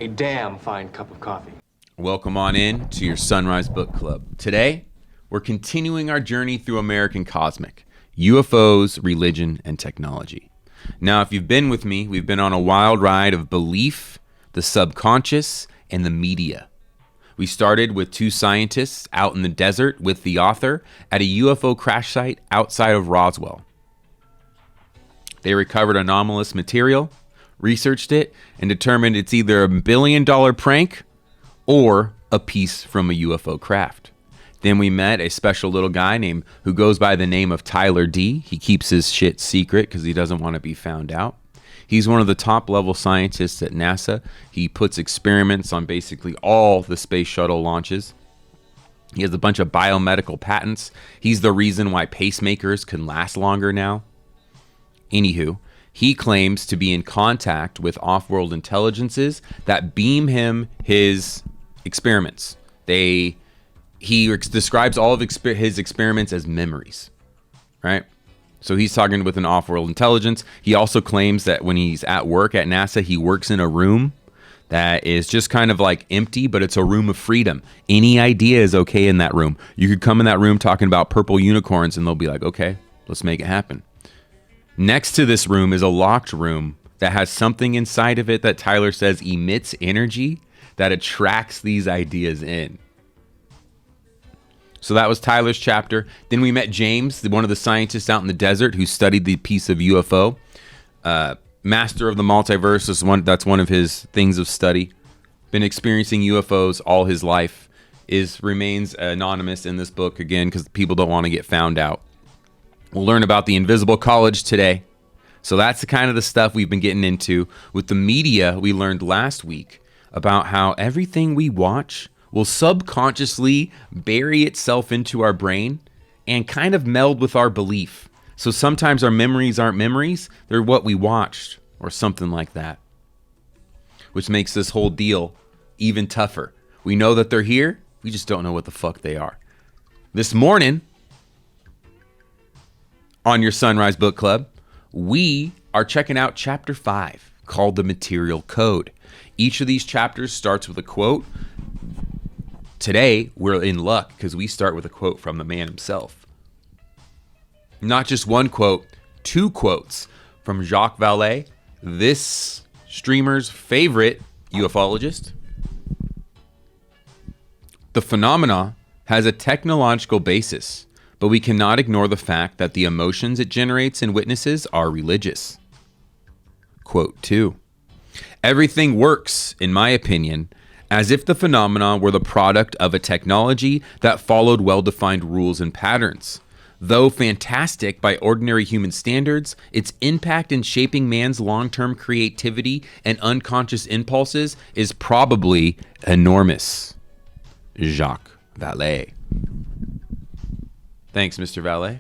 a damn fine cup of coffee. Welcome on in to your Sunrise Book Club. Today, we're continuing our journey through American Cosmic, UFOs, religion, and technology. Now, if you've been with me, we've been on a wild ride of belief, the subconscious, and the media. We started with two scientists out in the desert with the author at a UFO crash site outside of Roswell. They recovered anomalous material, researched it, and determined it's either $1 billion prank or a piece from a UFO craft. Then we met a special little guy who goes by the name of Tyler D. He keeps his shit secret because he doesn't want to be found out. He's one of the top level scientists at NASA. He puts experiments on basically all the space shuttle launches. He has a bunch of biomedical patents. He's the reason why pacemakers can last longer now. Anywho, he claims to be in contact with off-world intelligences that beam him his experiments. He describes all of his experiments as memories, right? So he's talking with an off-world intelligence. He also claims that when he's at work at NASA, he works in a room that is just kind of like empty, but it's a room of freedom. Any idea is okay in that room. You could come in that room talking about purple unicorns and they'll be like, okay, let's make it happen. Next to this room is a locked room that has something inside of it that Tyler says emits energy that attracts these ideas in. So that was Tyler's chapter. Then we met James, one of the scientists out in the desert who studied the piece of UFO. Master of the multiverse, that's one of his things of study. Been experiencing UFOs all his life. Remains anonymous in this book, again, because people don't want to get found out. We'll learn about the Invisible College today. So that's the kind of the stuff we've been getting into. With the media, we learned last week about how everything we watch will subconsciously bury itself into our brain and kind of meld with our belief. So sometimes our memories aren't memories, they're what we watched or something like that. Which makes this whole deal even tougher. We know that they're here, we just don't know what the fuck they are. This morning, on your Sunrise Book Club, we are checking out Chapter 5, called The Material Code. Each of these chapters starts with a quote. Today, we're in luck because we start with a quote from the man himself. Not just one quote, two quotes from Jacques Vallée, this streamer's favorite ufologist. The phenomena has a technological basis, but we cannot ignore the fact that the emotions it generates in witnesses are religious. Quote 2. Everything works, in my opinion, as if the phenomena were the product of a technology that followed well-defined rules and patterns. Though fantastic by ordinary human standards, its impact in shaping man's long-term creativity and unconscious impulses is probably enormous. Jacques Vallée. Thanks, Mr. Vallée.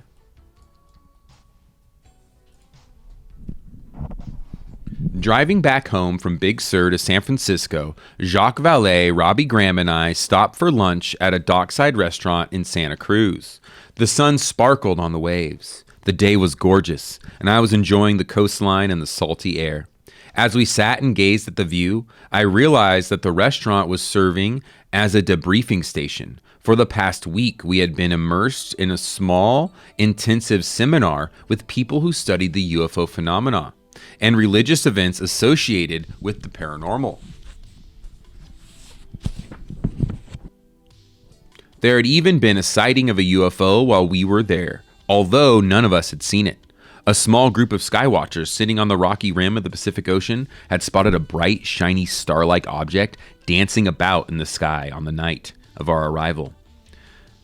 Driving back home from Big Sur to San Francisco, Jacques Vallée, Robbie Graham, and I stopped for lunch at a dockside restaurant in Santa Cruz. The sun sparkled on the waves. The day was gorgeous, and I was enjoying the coastline and the salty air. As we sat and gazed at the view, I realized that the restaurant was serving as a debriefing station. For the past week, we had been immersed in a small, intensive seminar with people who studied the UFO phenomena and religious events associated with the paranormal. There had even been a sighting of a UFO while we were there, although none of us had seen it. A small group of skywatchers sitting on the rocky rim of the Pacific Ocean had spotted a bright, shiny star-like object dancing about in the sky on the night of our arrival.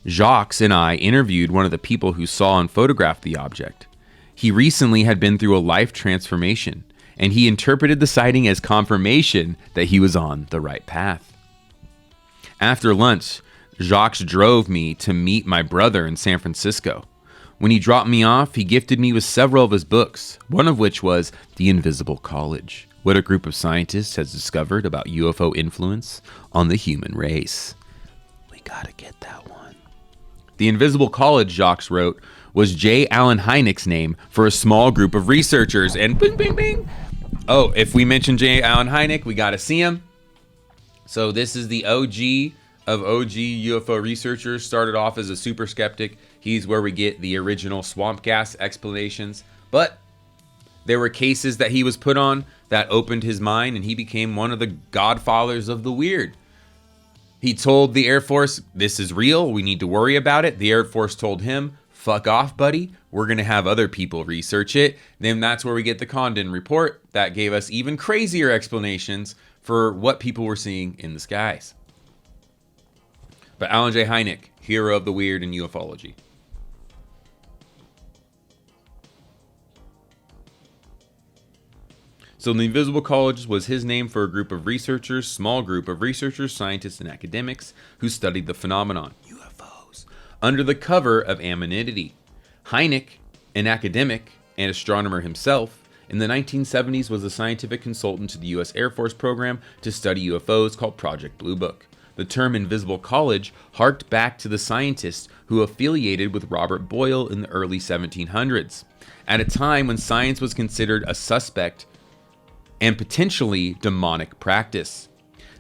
Jacques and I interviewed one of the people who saw and photographed the object. He recently had been through a life transformation, and he interpreted the sighting as confirmation that he was on the right path. After lunch, Jacques drove me to meet my brother in San Francisco. When he dropped me off, he gifted me with several of his books, one of which was The Invisible College, what a group of scientists has discovered about UFO influence on the human race. We gotta get that one. The Invisible College, Jacques wrote, was J. Allen Hynek's name for a small group of researchers. And bing, bing, bing. Oh, if we mention J. Allen Hynek, we got to see him. So this is the OG of OG UFO researchers. Started off as a super skeptic. He's where we get the original swamp gas explanations. But there were cases that he was put on that opened his mind, and he became one of the godfathers of the weird. He told the Air Force, this is real, we need to worry about it. The Air Force told him, fuck off, buddy. We're going to have other people research it. Then that's where we get the Condon report that gave us even crazier explanations for what people were seeing in the skies. But Alan J. Hynek, hero of the weird in ufology. So the Invisible College was his name for a group of researchers, small group of researchers, scientists, and academics who studied the phenomenon, UFOs, under the cover of anonymity. Hynek, an academic and astronomer himself, in the 1970s was a scientific consultant to the U.S. Air Force program to study UFOs called Project Blue Book. The term Invisible College harked back to the scientists who affiliated with Robert Boyle in the early 1700s, at a time when science was considered a suspect and potentially demonic practice.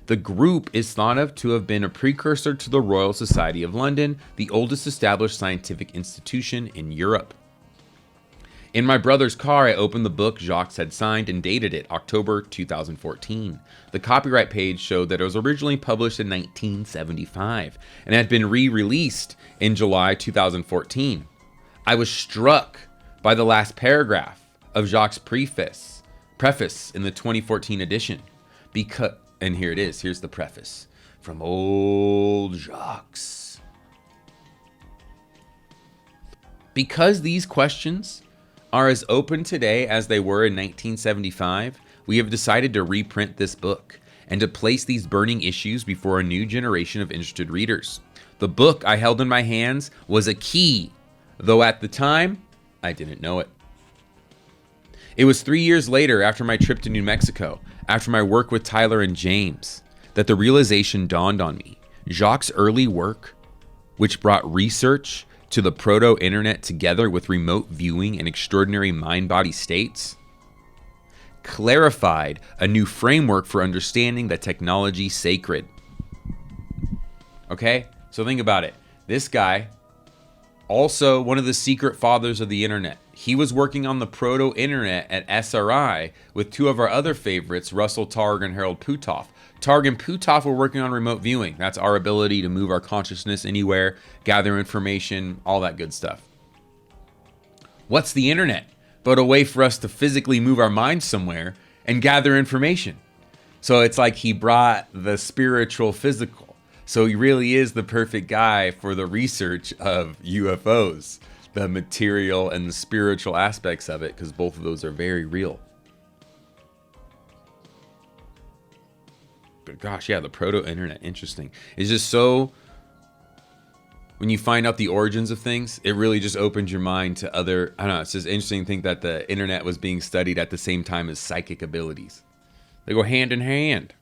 The group is thought of to have been a precursor to the Royal Society of London, the oldest established scientific institution in Europe. In my brother's car, I opened the book Jacques had signed and dated it October 2014. The copyright page showed that it was originally published in 1975 and had been re-released in July 2014. I was struck by the last paragraph of Jacques' preface in the 2014 edition, because, and here it is, here's the preface from old Jacques. Because these questions are as open today as they were in 1975, we have decided to reprint this book and to place these burning issues before a new generation of interested readers. The book I held in my hands was a key, though at the time, I didn't know it. It was 3 years later, after my trip to New Mexico, after my work with Tyler and James, that the realization dawned on me. Jacques' early work, which brought research to the proto-internet together with remote viewing and extraordinary mind-body states, clarified a new framework for understanding the technology sacred. Okay? So think about it. This guy, also one of the secret fathers of the internet. He was working on the proto-internet at SRI with two of our other favorites, Russell Targ and Harold Puthoff. Targ and Puthoff were working on remote viewing. That's our ability to move our consciousness anywhere, gather information, all that good stuff. What's the internet but a way for us to physically move our minds somewhere and gather information? So it's like he brought the spiritual physical. So he really is the perfect guy for the research of UFOs, the material and the spiritual aspects of it, because both of those are very real. But gosh, yeah, the proto-internet, interesting. It's just so, when you find out the origins of things, it really just opens your mind to other, I don't know, it's just interesting to think that the internet was being studied at the same time as psychic abilities. They go hand in hand.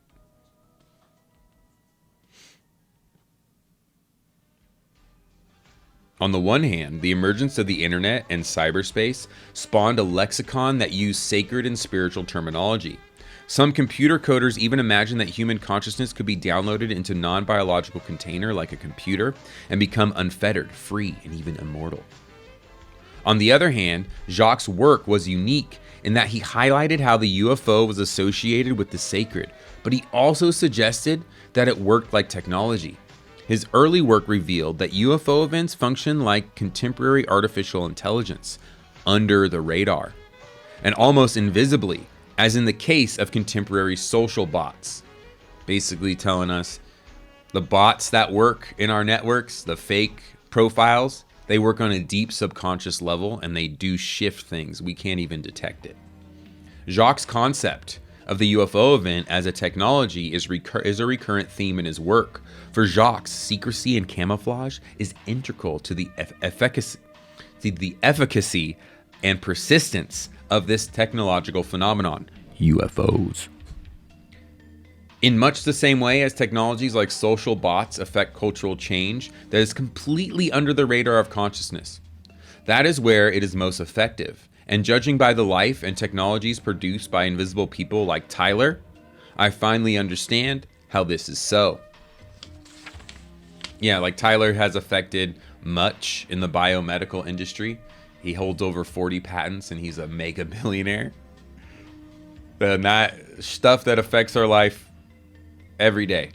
On the one hand, the emergence of the internet and cyberspace spawned a lexicon that used sacred and spiritual terminology. Some computer coders even imagined that human consciousness could be downloaded into a non-biological container like a computer and become unfettered, free, and even immortal. On the other hand, Jacques' work was unique in that he highlighted how the UFO was associated with the sacred, but he also suggested that it worked like technology. His early work revealed that UFO events function like contemporary artificial intelligence, under the radar, and almost invisibly, as in the case of contemporary social bots. Basically telling us the bots that work in our networks, the fake profiles, they work on a deep subconscious level and they do shift things. We can't even detect it. Jacques' concept of the UFO event as a technology is a recurrent theme in his work. For Jacques, secrecy and camouflage is integral to the efficacy and persistence of this technological phenomenon, UFOs. In much the same way as technologies like social bots affect cultural change that is completely under the radar of consciousness. That is where it is most effective. And judging by the life and technologies produced by invisible people like Tyler, I finally understand how this is so. Yeah, like Tyler has affected much in the biomedical industry. He holds over 40 patents and he's a mega billionaire. And that stuff that affects our life every day.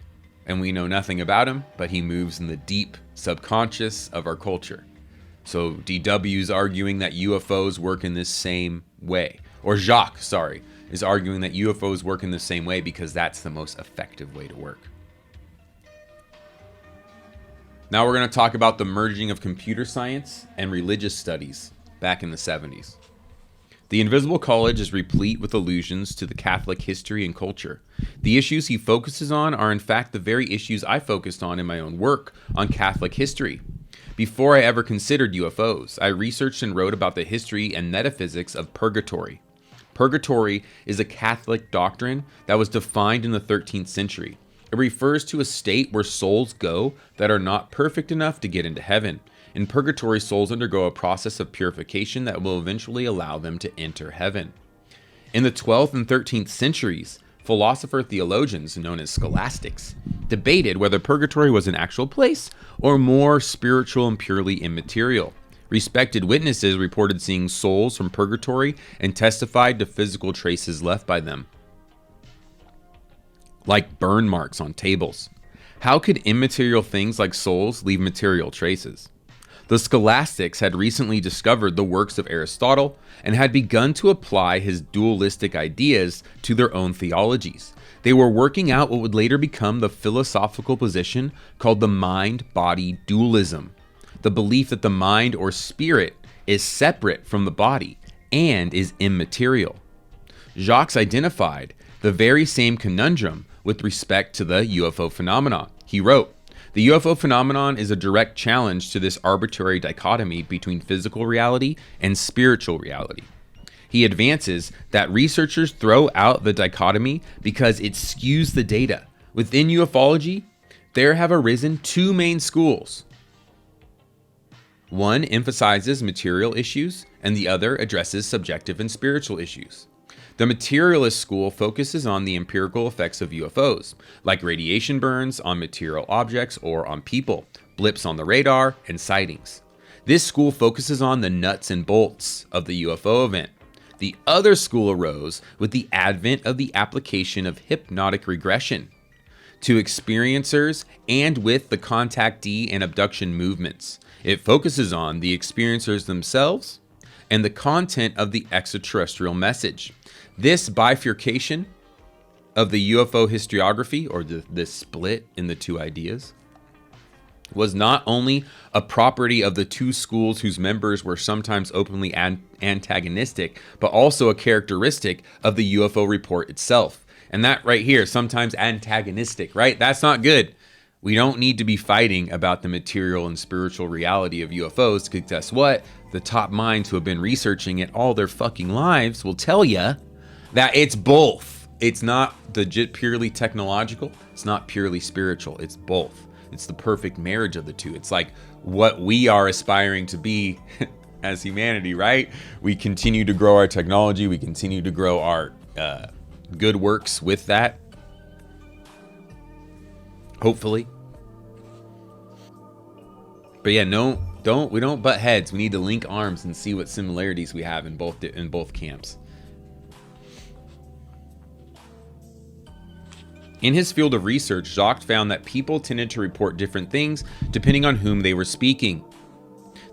And we know nothing about him, but he moves in the deep subconscious of our culture. So DW's arguing that UFOs work in this same way. Or Jacques, sorry, is arguing that UFOs work in the same way because that's the most effective way to work. Now we're going to talk about the merging of computer science and religious studies back in the 70s. The Invisible College is replete with allusions to the Catholic history and culture. The issues he focuses on are in fact the very issues I focused on in my own work on Catholic history. Before I ever considered UFOs, I researched and wrote about the history and metaphysics of purgatory. Purgatory is a Catholic doctrine that was defined in the 13th century. It refers to a state where souls go that are not perfect enough to get into heaven. In purgatory, souls undergo a process of purification that will eventually allow them to enter heaven. In the 12th and 13th centuries, philosopher theologians known as scholastics debated whether purgatory was an actual place or more spiritual and purely immaterial. Respected witnesses reported seeing souls from purgatory and testified to physical traces left by them, like burn marks on tables. How could immaterial things like souls leave material traces? The scholastics had recently discovered the works of Aristotle and had begun to apply his dualistic ideas to their own theologies. They were working out what would later become the philosophical position called the mind-body dualism, the belief that the mind or spirit is separate from the body and is immaterial. Jacques identified the very same conundrum with respect to the UFO phenomenon. He wrote, "The UFO phenomenon is a direct challenge to this arbitrary dichotomy between physical reality and spiritual reality." He advances that researchers throw out the dichotomy because it skews the data. Within ufology, there have arisen two main schools. One emphasizes material issues, and the other addresses subjective and spiritual issues. The materialist school focuses on the empirical effects of UFOs, like radiation burns on material objects or on people, blips on the radar, and sightings. This school focuses on the nuts and bolts of the UFO event. The other school arose with the advent of the application of hypnotic regression to experiencers and with the contactee and abduction movements. It focuses on the experiencers themselves and the content of the extraterrestrial message. This bifurcation of the UFO historiography, or this split in the two ideas, was not only a property of the two schools whose members were sometimes openly antagonistic, but also a characteristic of the UFO report itself. And that right here, sometimes antagonistic, right? That's not good. We don't need to be fighting about the material and spiritual reality of UFOs, because guess what? The top minds who have been researching it all their fucking lives will tell you that it's both. It's not purely technological. It's not purely spiritual. It's both. It's the perfect marriage of the two. It's like what we are aspiring to be as humanity, right? We continue to grow our technology. We continue to grow our good works with that. Hopefully. But yeah, we don't butt heads. We need to link arms and see what similarities we have in both camps. In his field of research, Jacques found that people tended to report different things depending on whom they were speaking.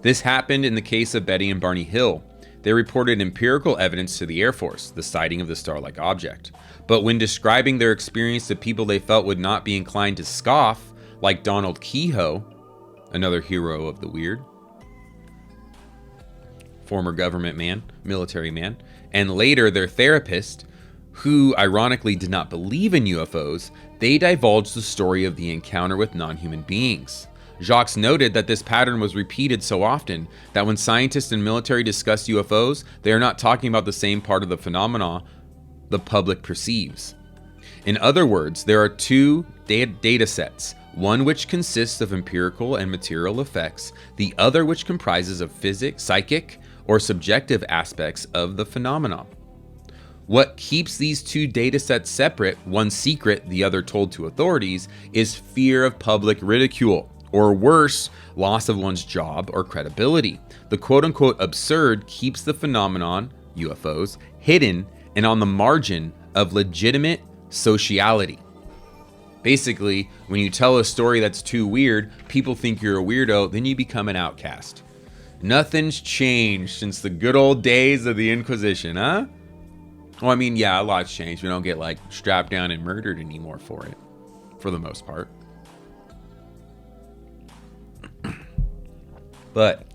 This happened in the case of Betty and Barney Hill. They reported empirical evidence to the Air Force, the sighting of the star-like object. But when describing their experience to people they felt would not be inclined to scoff, like Donald Kehoe, another hero of the weird, former government man, military man, and later their therapist, who ironically did not believe in UFOs, they divulged the story of the encounter with non-human beings. Jacques noted that this pattern was repeated so often that when scientists and military discuss UFOs, they are not talking about the same part of the phenomena the public perceives. In other words, there are two data sets, one which consists of empirical and material effects, the other which comprises of psychic, or subjective aspects of the phenomenon. What keeps these two data sets separate, one secret, the other told to authorities, is fear of public ridicule, or worse, loss of one's job or credibility. The quote-unquote absurd keeps the phenomenon, UFOs, hidden and on the margin of legitimate sociality. Basically, when you tell a story that's too weird, people think you're a weirdo, then you become an outcast. Nothing's changed since the good old days of the Inquisition, huh? Well, I mean, yeah, a lot's changed. We don't get like strapped down and murdered anymore for it, for the most part. But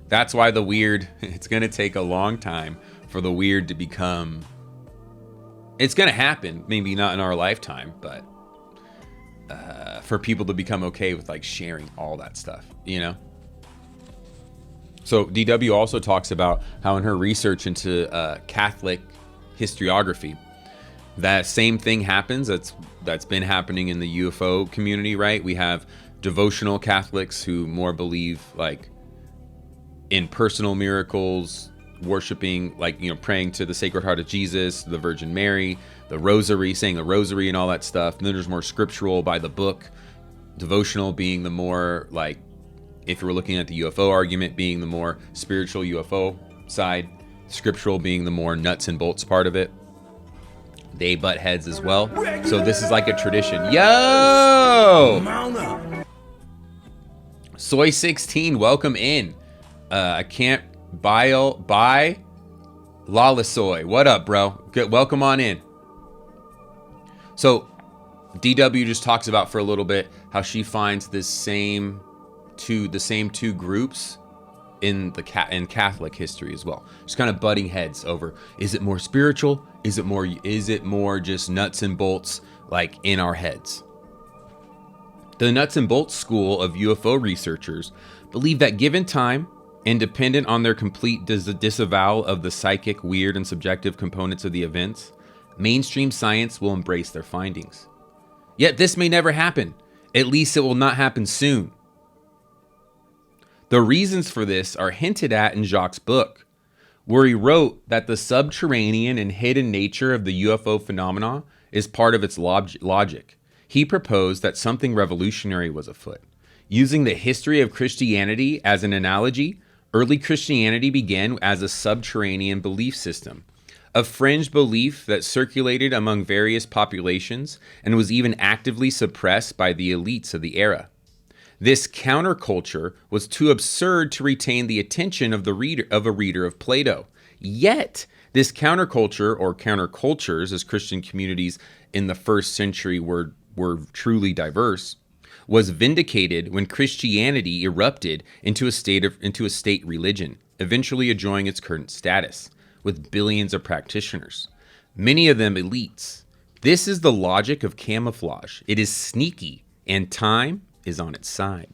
that's why the weird, it's going to take a long time for the weird to become, it's going to happen, maybe not in our lifetime, but for people to become okay with like sharing all that stuff, you know? So DW also talks about how in her research into Catholic historiography, that same thing happens that's been happening in the UFO community, right? We have devotional Catholics who more believe like in personal miracles, worshiping, like, you know, praying to the Sacred Heart of Jesus, the Virgin Mary, the Rosary, saying the Rosary and all that stuff. And then there's more scriptural, by the book, devotional being the more like, if you were looking at the UFO argument, being the more spiritual UFO side, scriptural being the more nuts and bolts part of it. They butt heads as well. So this is like a tradition. Yo! Soy 16, welcome in. I can't buy Lalasoy. What up, bro? Good, welcome on in. So DW just talks about for a little bit how she finds the same two groups in Catholic history as well. Just kind of butting heads over, is it more spiritual? Is it more just nuts and bolts, like in our heads? The nuts and bolts school of UFO researchers believe that given time and dependent on their complete disavowal of the psychic, weird, and subjective components of the events, mainstream science will embrace their findings. Yet this may never happen. At least it will not happen soon. The reasons for this are hinted at in Jacques' book, where he wrote that the subterranean and hidden nature of the UFO phenomena is part of its logic. He proposed that something revolutionary was afoot. Using the history of Christianity as an analogy, early Christianity began as a subterranean belief system, a fringe belief that circulated among various populations and was even actively suppressed by the elites of the era. This counterculture was too absurd to retain the attention of a reader of Plato. Yet, this counterculture, or countercultures, as Christian communities in the first century were truly diverse, was vindicated when Christianity erupted into a state religion, eventually enjoying its current status, with billions of practitioners, many of them elites. This is the logic of camouflage. It is sneaky, and time is on its side.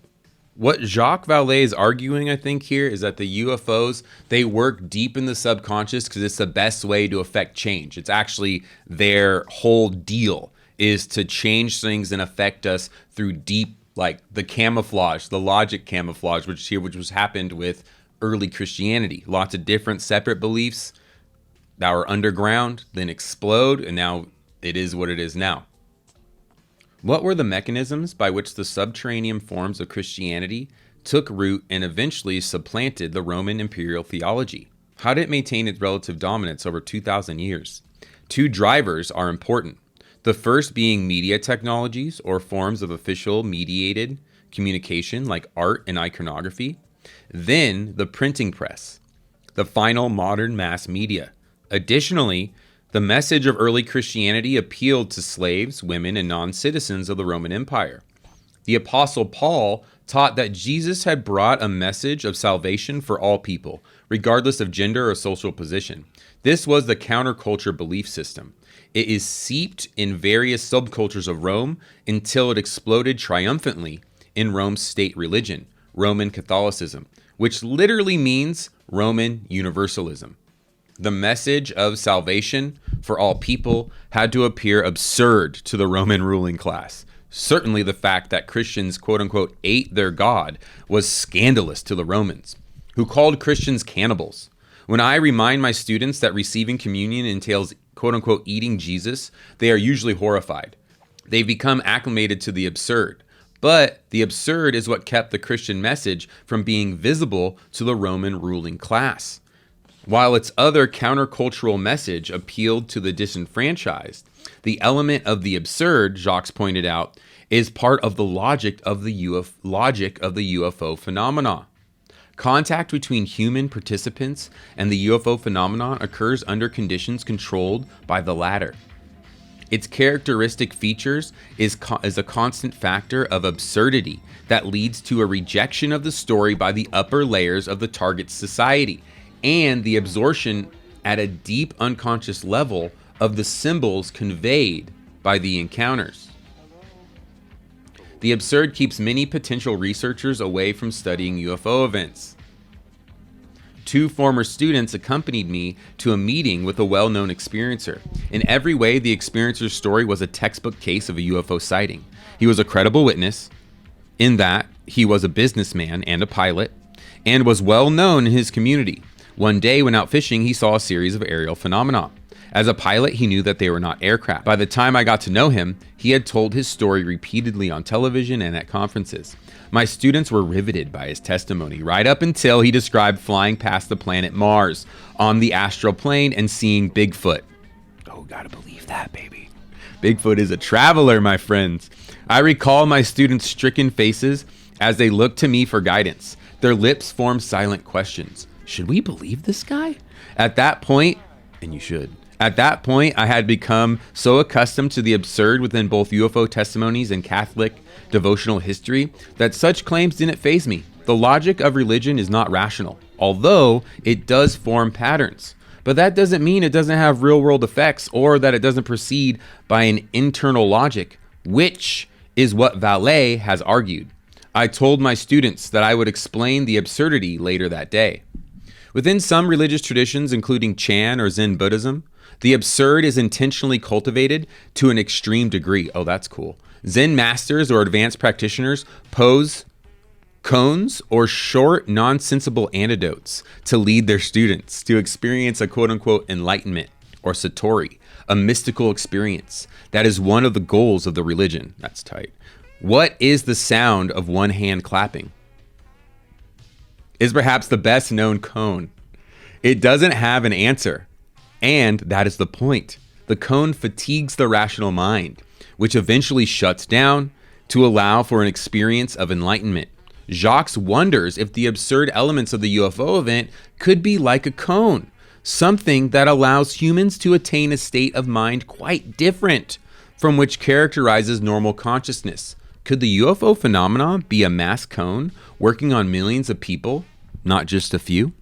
What Jacques Vallée is arguing, I think, here is that the UFOs, they work deep in the subconscious because it's the best way to affect change. It's actually their whole deal is to change things and affect us through deep, like the camouflage, the logic camouflage, which was happened with early Christianity. Lots of different separate beliefs that were underground, then explode, and now it is what it is now. What were the mechanisms by which the subterranean forms of Christianity took root and eventually supplanted the Roman imperial theology? How did it maintain its relative dominance over 2,000 years? Two drivers are important. The first being media technologies, or forms of official mediated communication like art and iconography. Then the printing press, the final modern mass media. Additionally, the message of early Christianity appealed to slaves, women, and non-citizens of the Roman Empire. The Apostle Paul taught that Jesus had brought a message of salvation for all people, regardless of gender or social position. This was the counterculture belief system. It is seeped in various subcultures of Rome until it exploded triumphantly in Rome's state religion, Roman Catholicism, which literally means Roman Universalism. The message of salvation for all people had to appear absurd to the Roman ruling class. Certainly the fact that Christians, quote unquote, ate their God was scandalous to the Romans, who called Christians cannibals. When I remind my students that receiving communion entails quote unquote eating Jesus, they are usually horrified. They've become acclimated to the absurd. But the absurd is what kept the Christian message from being visible to the Roman ruling class. While its other countercultural message appealed to the disenfranchised, the element of the absurd, Jacques pointed out, is part of the logic of the UFO phenomena. Contact between human participants and the UFO phenomenon occurs under conditions controlled by the latter. Its characteristic features is a constant factor of absurdity that leads to a rejection of the story by the upper layers of the target society and the absorption at a deep unconscious level of the symbols conveyed by the encounters. The absurd keeps many potential researchers away from studying UFO events. 2 former students accompanied me to a meeting with a well-known experiencer. In every way, the experiencer's story was a textbook case of a UFO sighting. He was a credible witness in that he was a businessman and a pilot and was well known in his community. One day when out fishing, he saw a series of aerial phenomena. As a pilot, he knew that they were not aircraft. By the time I got to know him, he had told his story repeatedly on television and at conferences. My students were riveted by his testimony, right up until he described flying past the planet Mars on the astral plane and seeing Bigfoot. Oh, gotta believe that, baby. Bigfoot is a traveler, my friends. I recall my students' stricken faces as they looked to me for guidance. Their lips formed silent questions. Should we believe this guy? At that point, and you should. At that point, I had become so accustomed to the absurd within both UFO testimonies and Catholic devotional history that such claims didn't faze me. The logic of religion is not rational, although it does form patterns. But that doesn't mean it doesn't have real-world effects or that it doesn't proceed by an internal logic, which is what Vallée has argued. I told my students that I would explain the absurdity later that day. Within some religious traditions, including Chan or Zen Buddhism, the absurd is intentionally cultivated to an extreme degree. Oh, that's cool. Zen masters or advanced practitioners pose koans or short, nonsensical anecdotes to lead their students to experience a quote-unquote enlightenment or satori, a mystical experience. That is one of the goals of the religion. That's tight. What is the sound of one hand clapping? Is perhaps the best known koan. It doesn't have an answer. And that is the point. The koan fatigues the rational mind, which eventually shuts down to allow for an experience of enlightenment. Jacques wonders if the absurd elements of the UFO event could be like a koan, something that allows humans to attain a state of mind quite different from which characterizes normal consciousness. Could the UFO phenomenon be a mass koan working on millions of people, not just a few?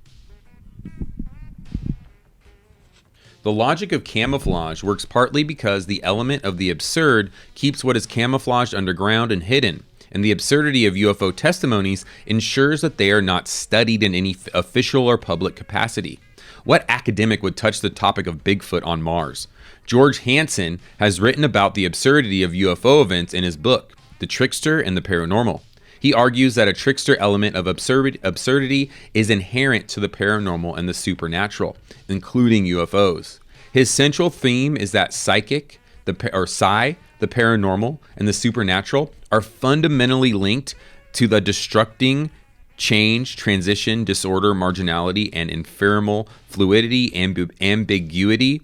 The logic of camouflage works partly because the element of the absurd keeps what is camouflaged underground and hidden, and the absurdity of UFO testimonies ensures that they are not studied in any official or public capacity. What academic would touch the topic of Bigfoot on Mars? George Hansen has written about the absurdity of UFO events in his book, The Trickster and the Paranormal. He argues that a trickster element of absurdity is inherent to the paranormal and the supernatural, including UFOs. His central theme is that psychic, the paranormal, and the supernatural are fundamentally linked to the destructing change, transition, disorder, marginality, and ephemeral fluidity, ambiguity,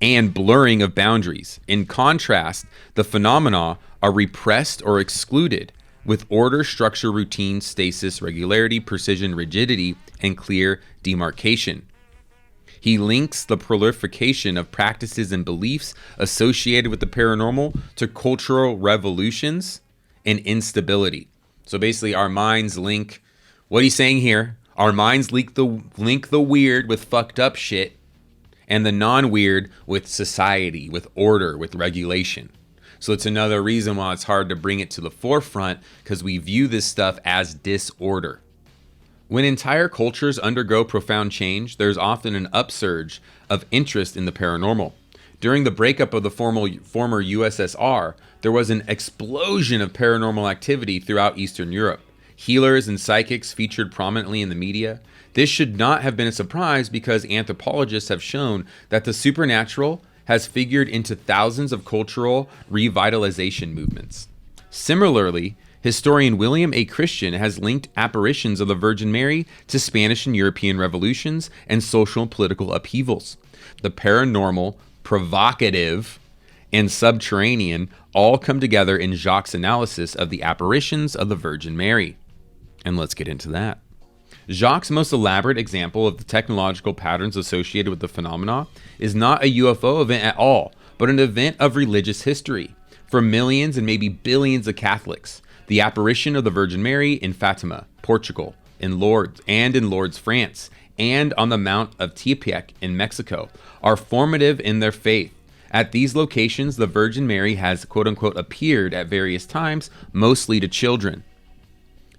and blurring of boundaries. In contrast, the phenomena are repressed or excluded, with order, structure, routine, stasis, regularity, precision, rigidity, and clear demarcation. He links the proliferation of practices and beliefs associated with the paranormal to cultural revolutions and instability. So basically, our minds link, what he's saying here, our minds link the weird with fucked up shit, and the non-weird with society, with order, with regulation. So it's another reason why it's hard to bring it to the forefront, because we view this stuff as disorder. When entire cultures undergo profound change, there's often an upsurge of interest in the paranormal. During the breakup of the former USSR, there was an explosion of paranormal activity throughout Eastern Europe. Healers and psychics featured prominently in the media. This should not have been a surprise because anthropologists have shown that the supernatural has figured into thousands of cultural revitalization movements. Similarly, historian William A. Christian has linked apparitions of the Virgin Mary to Spanish and European revolutions and social and political upheavals. The paranormal, provocative, and subterranean all come together in Jacques' analysis of the apparitions of the Virgin Mary. And let's get into that. Jacques' most elaborate example of the technological patterns associated with the phenomena is not a UFO event at all, but an event of religious history. For millions and maybe billions of Catholics, the apparition of the Virgin Mary in Fatima, Portugal, in Lourdes, France, and on the Mount of Tepeyac in Mexico are formative in their faith. At these locations, the Virgin Mary has quote-unquote appeared at various times, mostly to children.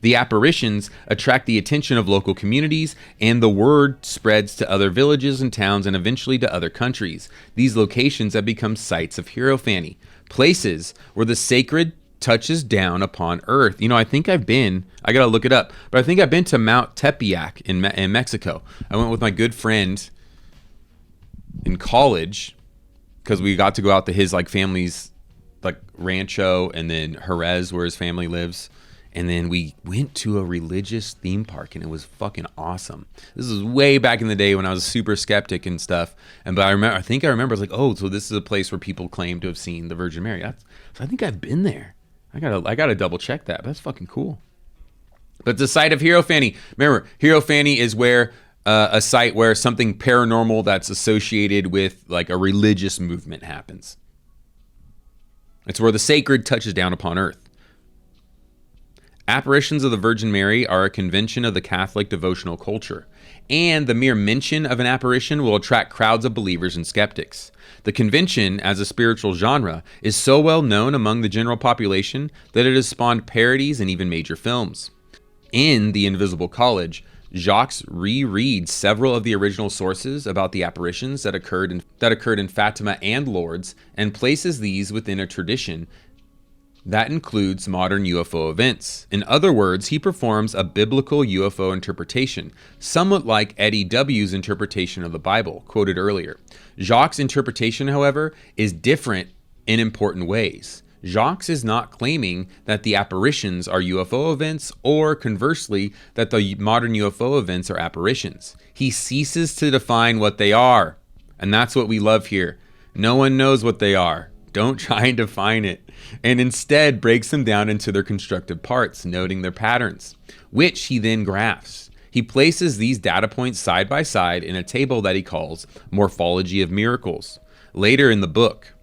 The apparitions attract the attention of local communities, and the word spreads to other villages and towns and eventually to other countries. These locations have become sites of hierophany, places where the sacred touches down upon earth. I think I gotta look it up, but I think I've been to Mount Tepeyac in Mexico. I went with my good friend in college because we got to go out to his family's rancho, and then Jerez, where his family lives. And then we went to a religious theme park, and it was fucking awesome. This is way back in the day when I was a super skeptic and stuff. But I remember, I was like, oh, so this is a place where people claim to have seen the Virgin Mary. So I think I've been there. I gotta double check that. That's fucking cool. But it's a site of hierophany. Remember, hierophany is where a site where something paranormal that's associated with a religious movement happens. It's where the sacred touches down upon earth. Apparitions of the Virgin Mary are a convention of the Catholic devotional culture, and the mere mention of an apparition will attract crowds of believers and skeptics. The convention, as a spiritual genre, is so well known among the general population that it has spawned parodies and even major films. In The Invisible College, Jacques rereads several of the original sources about the apparitions that occurred in Fatima and Lourdes, and places these within a tradition that includes modern UFO events. In other words, he performs a biblical UFO interpretation, somewhat like Eddie W.'s interpretation of the Bible, quoted earlier. Jacques' interpretation, however, is different in important ways. Jacques is not claiming that the apparitions are UFO events, or conversely, that the modern UFO events are apparitions. He ceases to define what they are, and that's what we love here. No one knows what they are. Don't try and define it, and instead breaks them down into their constructive parts, noting their patterns, which he then graphs. He places these data points side by side in a table that he calls Morphology of Miracles. Later in the book,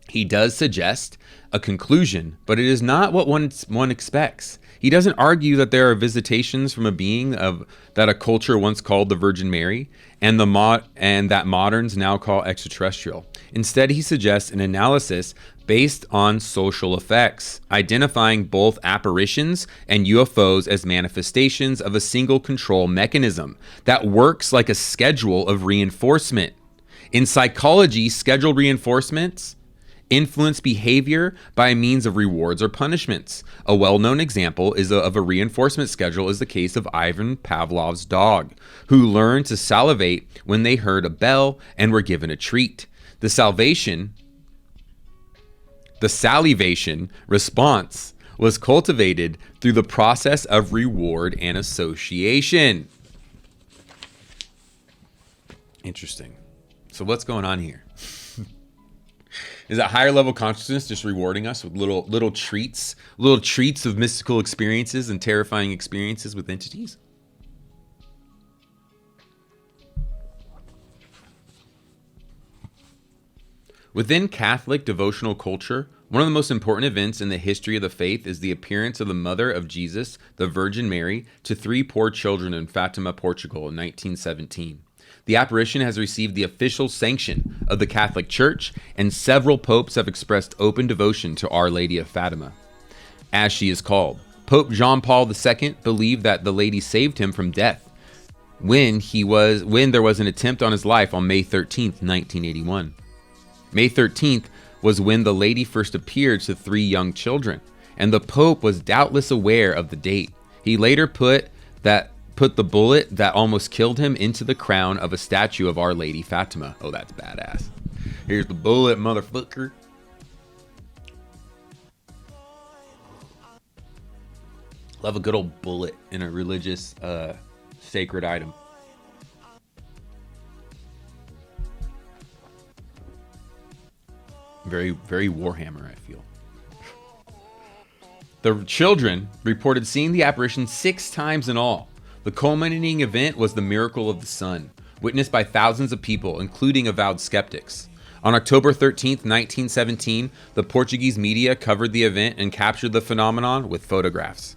he does suggest a conclusion, but it is not what one expects. He doesn't argue that there are visitations from a being that a culture once called the Virgin Mary, and that moderns now call extraterrestrial. Instead, he suggests an analysis based on social effects, identifying both apparitions and UFOs as manifestations of a single control mechanism that works like a schedule of reinforcement. In psychology, scheduled reinforcements influence behavior by means of rewards or punishments. A well-known example of a reinforcement schedule is the case of Ivan Pavlov's dog, who learned to salivate when they heard a bell and were given a treat. The salivation response was cultivated through the process of reward and association. Interesting. So what's going on here? Is that higher level consciousness just rewarding us with little treats of mystical experiences and terrifying experiences with entities? Within Catholic devotional culture, one of the most important events in the history of the faith is the appearance of the mother of Jesus, the Virgin Mary, to 3 poor children in Fatima, Portugal in 1917. The apparition has received the official sanction of the Catholic Church, and several popes have expressed open devotion to Our Lady of Fatima, as she is called. Pope John Paul II believed that the lady saved him from death when there was an attempt on his life on May 13th, 1981. May 13th was when the lady first appeared to 3 young children, and the Pope was doubtless aware of the date. He later put the bullet that almost killed him into the crown of a statue of Our Lady Fatima. Oh, that's badass. Here's the bullet, motherfucker. Love a good old bullet in a religious sacred item. Very, very Warhammer, I feel. The children reported seeing the apparition 6 times in all. The culminating event was the miracle of the sun, witnessed by thousands of people, including avowed skeptics. On October 13th, 1917, the Portuguese media covered the event and captured the phenomenon with photographs.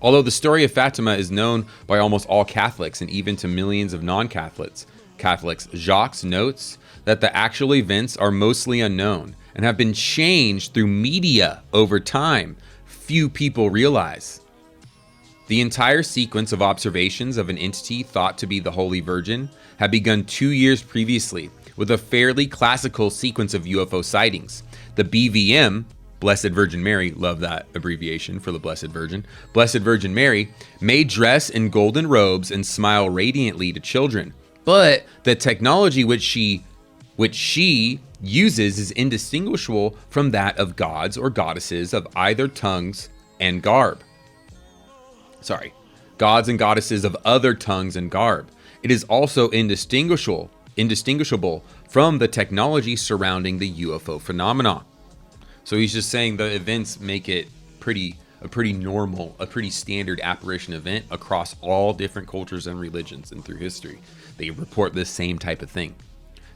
Although the story of Fatima is known by almost all Catholics and even to millions of non-Catholics, Jacques notes that the actual events are mostly unknown and have been changed through media over time. Few people realize. The entire sequence of observations of an entity thought to be the Holy Virgin had begun 2 years previously with a fairly classical sequence of UFO sightings. The BVM, Blessed Virgin Mary, love that abbreviation for the Blessed Virgin. Blessed Virgin Mary may dress in golden robes and smile radiantly to children, but the technology which she uses is indistinguishable from that of gods or goddesses of either tongues and garb. Gods and goddesses of other tongues and garb. It is also indistinguishable from the technology surrounding the UFO phenomenon. So he's just saying the events make it a pretty normal, a pretty standard apparition event across all different cultures and religions and through history. They report this same type of thing.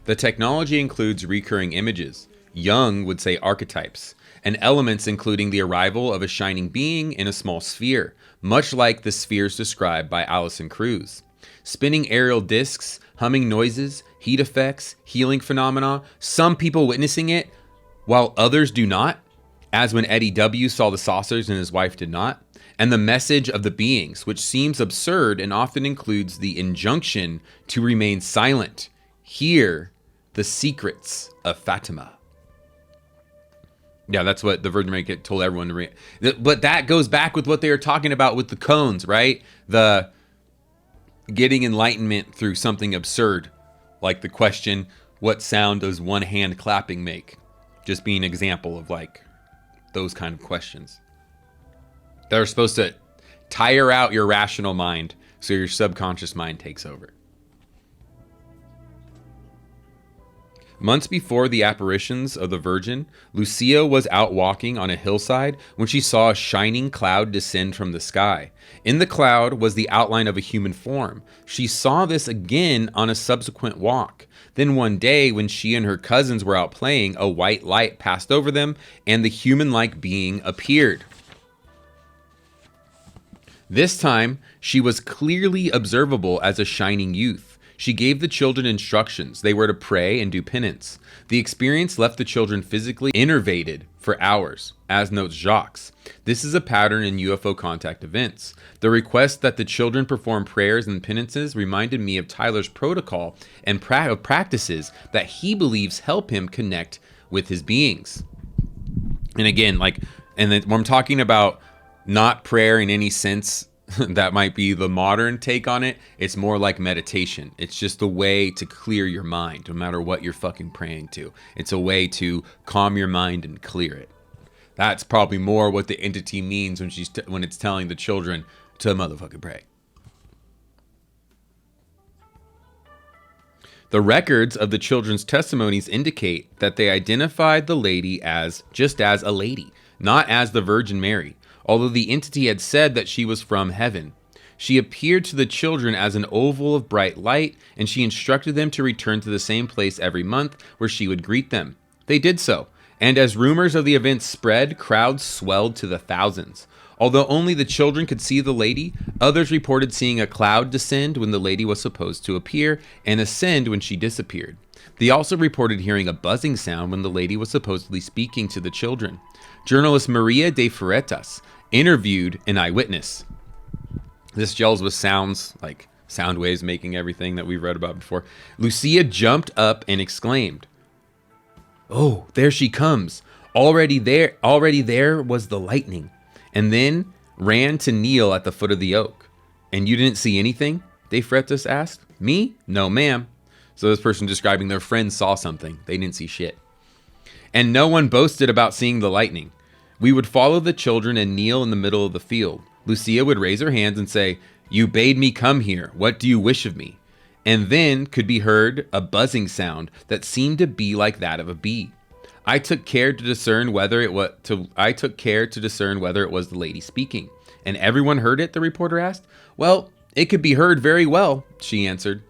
The technology includes recurring images, Jung would say archetypes, and elements including the arrival of a shining being in a small sphere, much like the spheres described by Alison Krauss. Spinning aerial discs, humming noises, heat effects, healing phenomena, some people witnessing it while others do not, as when Eddie W. saw the saucers and his wife did not, and the message of the beings, which seems absurd and often includes the injunction to remain silent. Hear the secrets of Fatima. Yeah, that's what the Virgin Mary told everyone to read. But that goes back with what they were talking about with the cones, right? The getting enlightenment through something absurd, like the question, what sound does one hand clapping make? Just being an example of like those kind of questions that are supposed to tire out your rational mind so your subconscious mind takes over. Months before the apparitions of the Virgin, Lucia was out walking on a hillside when she saw a shining cloud descend from the sky. In the cloud was the outline of a human form. She saw this again on a subsequent walk. Then one day, when she and her cousins were out playing, a white light passed over them, and the human-like being appeared. This time, she was clearly observable as a shining youth. She gave the children instructions. They were to pray and do penance. The experience left the children physically innervated for hours, as notes Jacques. This is a pattern in UFO contact events. The request that the children perform prayers and penances reminded me of Tyler's protocol and practices that he believes help him connect with his beings. And again, when I'm talking about not prayer in any sense, that might be the modern take on it. It's more like meditation. It's just a way to clear your mind, no matter what you're fucking praying to. It's a way to calm your mind and clear it. That's probably more what the entity means when it's telling the children to motherfucking pray. The records of the children's testimonies indicate that they identified the lady as just as a lady, not as the Virgin Mary. Although the entity had said that she was from heaven. She appeared to the children as an oval of bright light, and she instructed them to return to the same place every month where she would greet them. They did so, and as rumors of the event spread, crowds swelled to the thousands. Although only the children could see the lady, others reported seeing a cloud descend when the lady was supposed to appear and ascend when she disappeared. They also reported hearing a buzzing sound when the lady was supposedly speaking to the children. Journalist Maria de Freitas interviewed an eyewitness. This gels with sounds, like sound waves making everything that we've read about before. Lucia jumped up and exclaimed, "Oh, there she comes. Already there was the lightning." And then ran to kneel at the foot of the oak. "And you didn't see anything?" De Freitas asked. "Me? No, ma'am." So this person describing their friends saw something. They didn't see shit. And no one boasted about seeing the lightning. We would follow the children and kneel in the middle of the field. Lucia would raise her hands and say, "You bade me come here. What do you wish of me?" And then could be heard a buzzing sound that seemed to be like that of a bee. I took care to discern whether it was the lady speaking. And everyone heard it, the reporter asked. "Well, it could be heard very well," she answered.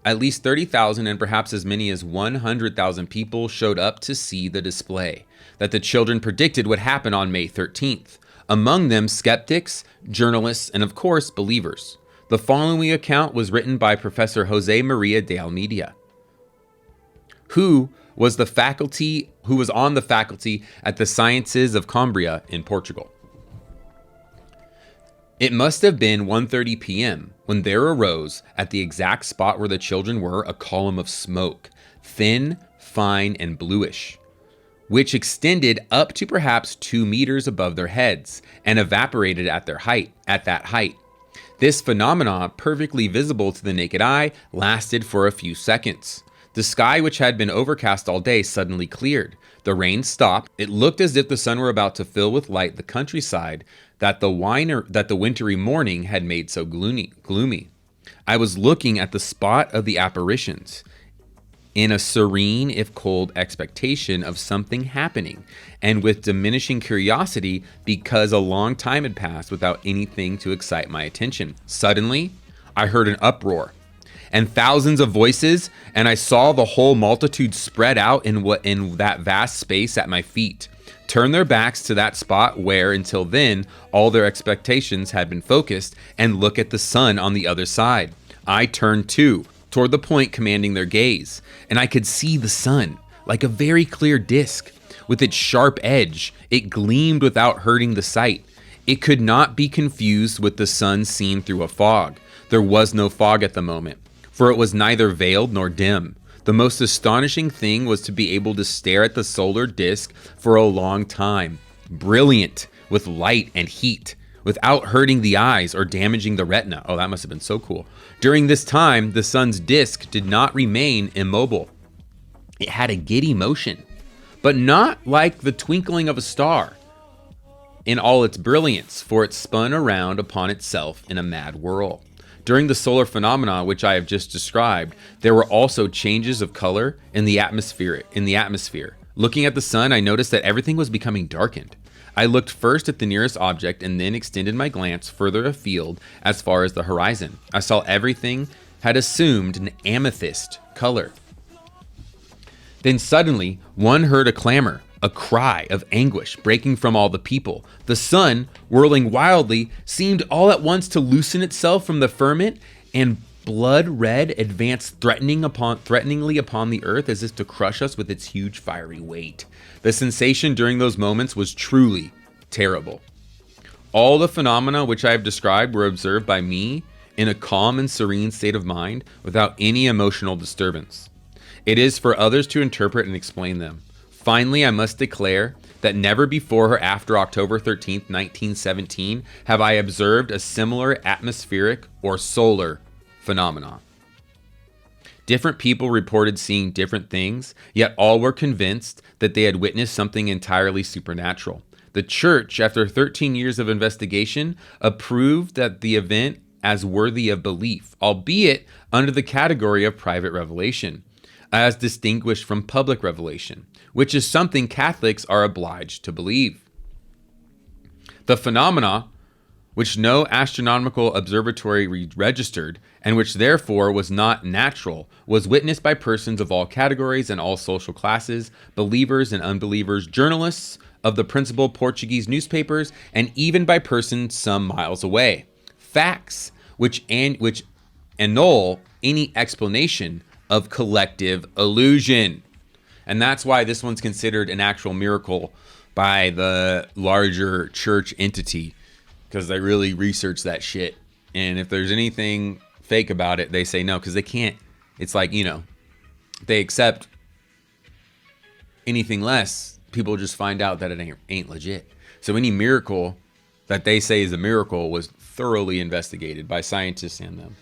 At least 30,000 and perhaps as many as 100,000 people showed up to see the display that the children predicted would happen on May 13th. Among them, skeptics, journalists, and of course, believers. The following account was written by Professor Jose Maria de Almeida, who was on the faculty at the Sciences of Coimbra in Portugal. It must have been 1:30 p.m. when there arose, at the exact spot where the children were, a column of smoke, thin, fine, and bluish, which extended up to perhaps 2 meters above their heads and evaporated at that height. This phenomenon, perfectly visible to the naked eye, lasted for a few seconds. The sky, which had been overcast all day, suddenly cleared. The rain stopped. It looked as if the sun were about to fill with light the countryside that the wintry morning had made so gloomy. I was looking at the spot of the apparitions in a serene, if cold, expectation of something happening, and with diminishing curiosity because a long time had passed without anything to excite my attention. Suddenly, I heard an uproar and thousands of voices, and I saw the whole multitude spread out in that vast space at my feet, turn their backs to that spot where, until then, all their expectations had been focused, and look at the sun on the other side. I turned too, toward the point commanding their gaze, and I could see the sun, like a very clear disk. With its sharp edge, it gleamed without hurting the sight. It could not be confused with the sun seen through a fog. There was no fog at the moment, for it was neither veiled nor dim. The most astonishing thing was to be able to stare at the solar disk for a long time, brilliant with light and heat, without hurting the eyes or damaging the retina. Oh, that must have been so cool. During this time, the sun's disk did not remain immobile. It had a giddy motion, but not like the twinkling of a star in all its brilliance, for it spun around upon itself in a mad whirl. During the solar phenomena which I have just described, there were also changes of color in the atmosphere. Looking at the sun, I noticed that everything was becoming darkened. I looked first at the nearest object and then extended my glance further afield as far as the horizon. I saw everything had assumed an amethyst color. Then suddenly, one heard a clamor, a cry of anguish breaking from all the people. The sun, whirling wildly, seemed all at once to loosen itself from the firmament, and blood red advanced threateningly upon the earth as if to crush us with its huge fiery weight. The sensation during those moments was truly terrible. All the phenomena which I have described were observed by me in a calm and serene state of mind without any emotional disturbance. It is for others to interpret and explain them. Finally, I must declare that never before or after October 13th, 1917, have I observed a similar atmospheric or solar phenomenon. Different people reported seeing different things, yet all were convinced that they had witnessed something entirely supernatural. The church, after 13 years of investigation, approved that the event as worthy of belief, albeit under the category of private revelation, as distinguished from public revelation, which is something Catholics are obliged to believe. The phenomena, which no astronomical observatory registered, and which therefore was not natural, was witnessed by persons of all categories and all social classes, believers and unbelievers, journalists of the principal Portuguese newspapers, and even by persons some miles away. Facts which annul any explanation of collective illusion. And that's why this one's considered an actual miracle by the larger church entity, because they really research that shit. And if there's anything fake about it, they say no, because they can't. It's like, they accept anything less, people just find out that it ain't legit. So any miracle that they say is a miracle was thoroughly investigated by scientists and them.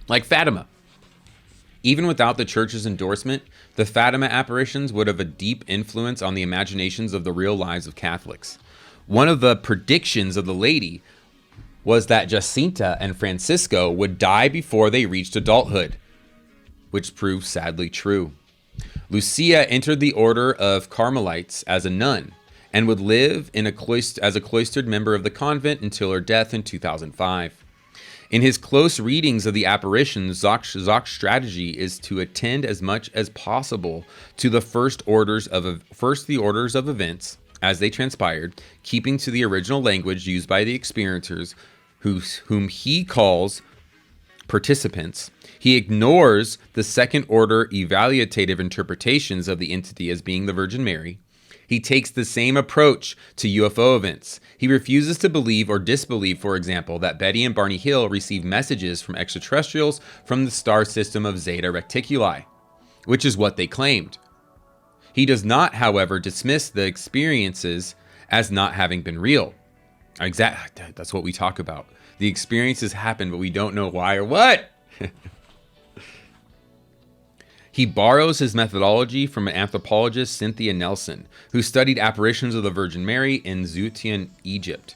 Like Fatima. Even without the church's endorsement, the Fatima apparitions would have a deep influence on the imaginations of the real lives of Catholics. One of the predictions of the lady was that Jacinta and Francisco would die before they reached adulthood, which proved sadly true. Lucia entered the order of Carmelites as a nun and would live as a cloistered member of the convent until her death in 2005. In his close readings of the apparitions, Jacques' strategy is to attend as much as possible to the first the orders of events as they transpired, keeping to the original language used by the experiencers, whom he calls participants. He ignores the second order evaluative interpretations of the entity as being the Virgin Mary. He takes the same approach to UFO events. He refuses to believe or disbelieve, for example, that Betty and Barney Hill received messages from extraterrestrials from the star system of Zeta Reticuli, which is what they claimed. He does not, however, dismiss the experiences as not having been real. Exactly. That's what we talk about. The experiences happen, but we don't know why or what. He borrows his methodology from an anthropologist, Cynthia Nelson, who studied apparitions of the Virgin Mary in Zutian, Egypt.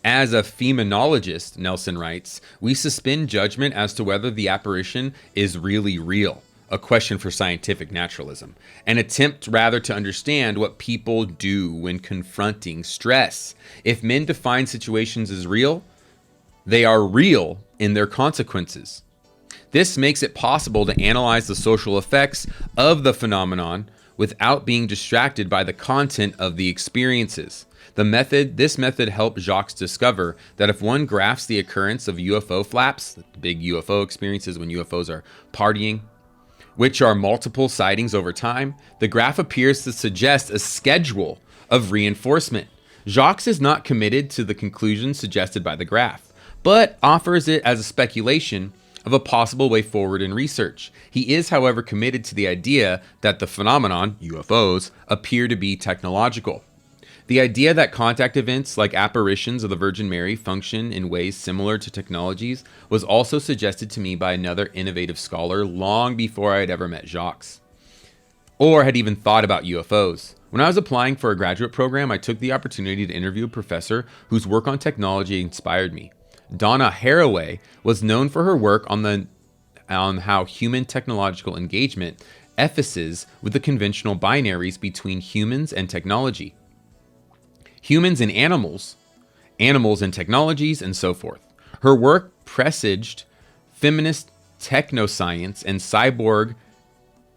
As a phenomenologist, Nelson writes, we suspend judgment as to whether the apparition is really real, a question for scientific naturalism, and attempt rather to understand what people do when confronting stress. If men define situations as real, they are real in their consequences. This makes it possible to analyze the social effects of the phenomenon without being distracted by the content of the experiences. This method helped Jacques discover that if one graphs the occurrence of UFO flaps, the big UFO experiences when UFOs are partying, which are multiple sightings over time, the graph appears to suggest a schedule of reinforcement. Jacques is not committed to the conclusion suggested by the graph, but offers it as a speculation of a possible way forward in research. He is, however, committed to the idea that the phenomenon, UFOs, appear to be technological. The idea that contact events like apparitions of the Virgin Mary function in ways similar to technologies was also suggested to me by another innovative scholar long before I had ever met Jacques, or had even thought about UFOs. When I was applying for a graduate program, I took the opportunity to interview a professor whose work on technology inspired me. Donna Haraway was known for her work on how human technological engagement effaces with the conventional binaries between humans and technology, humans and animals, animals and technologies, and so forth. Her work presaged feminist technoscience and cyborg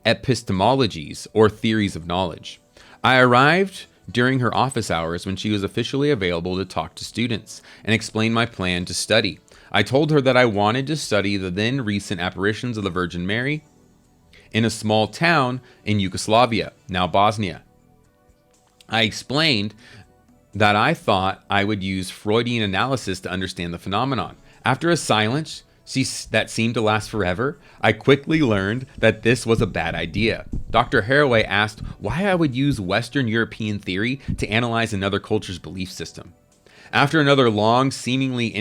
epistemologies, or theories of knowledge. I arrived during her office hours when she was officially available to talk to students and explain my plan to study. I told her that I wanted to study the then recent apparitions of the Virgin Mary in a small town in Yugoslavia, now Bosnia. I explained that I thought I would use Freudian analysis to understand the phenomenon. After a silence that seemed to last forever, I quickly learned that this was a bad idea. Dr. Haraway asked why I would use Western European theory to analyze another culture's belief system. After another long, seemingly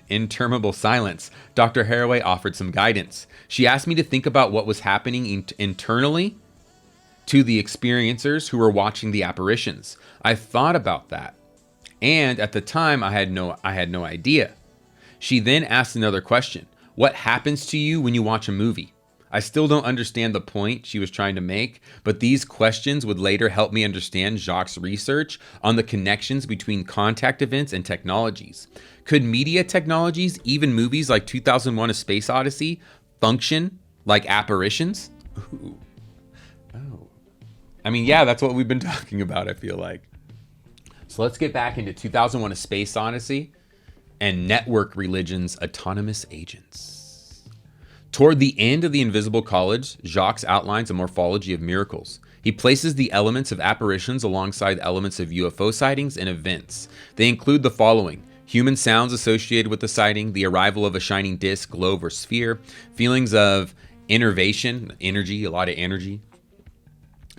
interminable silence, Dr. Haraway offered some guidance. She asked me to think about what was happening internally to the experiencers who were watching the apparitions. I thought about that, and at the time I had no idea. She then asked another question. What happens to you when you watch a movie? I still don't understand the point she was trying to make, but these questions would later help me understand Jacques' research on the connections between contact events and technologies. Could media technologies, even movies like 2001: A Space Odyssey, function like apparitions? Ooh. Oh. I mean, yeah, that's what we've been talking about, I feel like. So let's get back into 2001: A Space Odyssey and network religion's autonomous agents. Toward the end of The Invisible College, Jacques outlines a morphology of miracles. He places the elements of apparitions alongside elements of UFO sightings and events. They include the following: human sounds associated with the sighting, the arrival of a shining disc, globe, or sphere, feelings of innervation, energy, a lot of energy,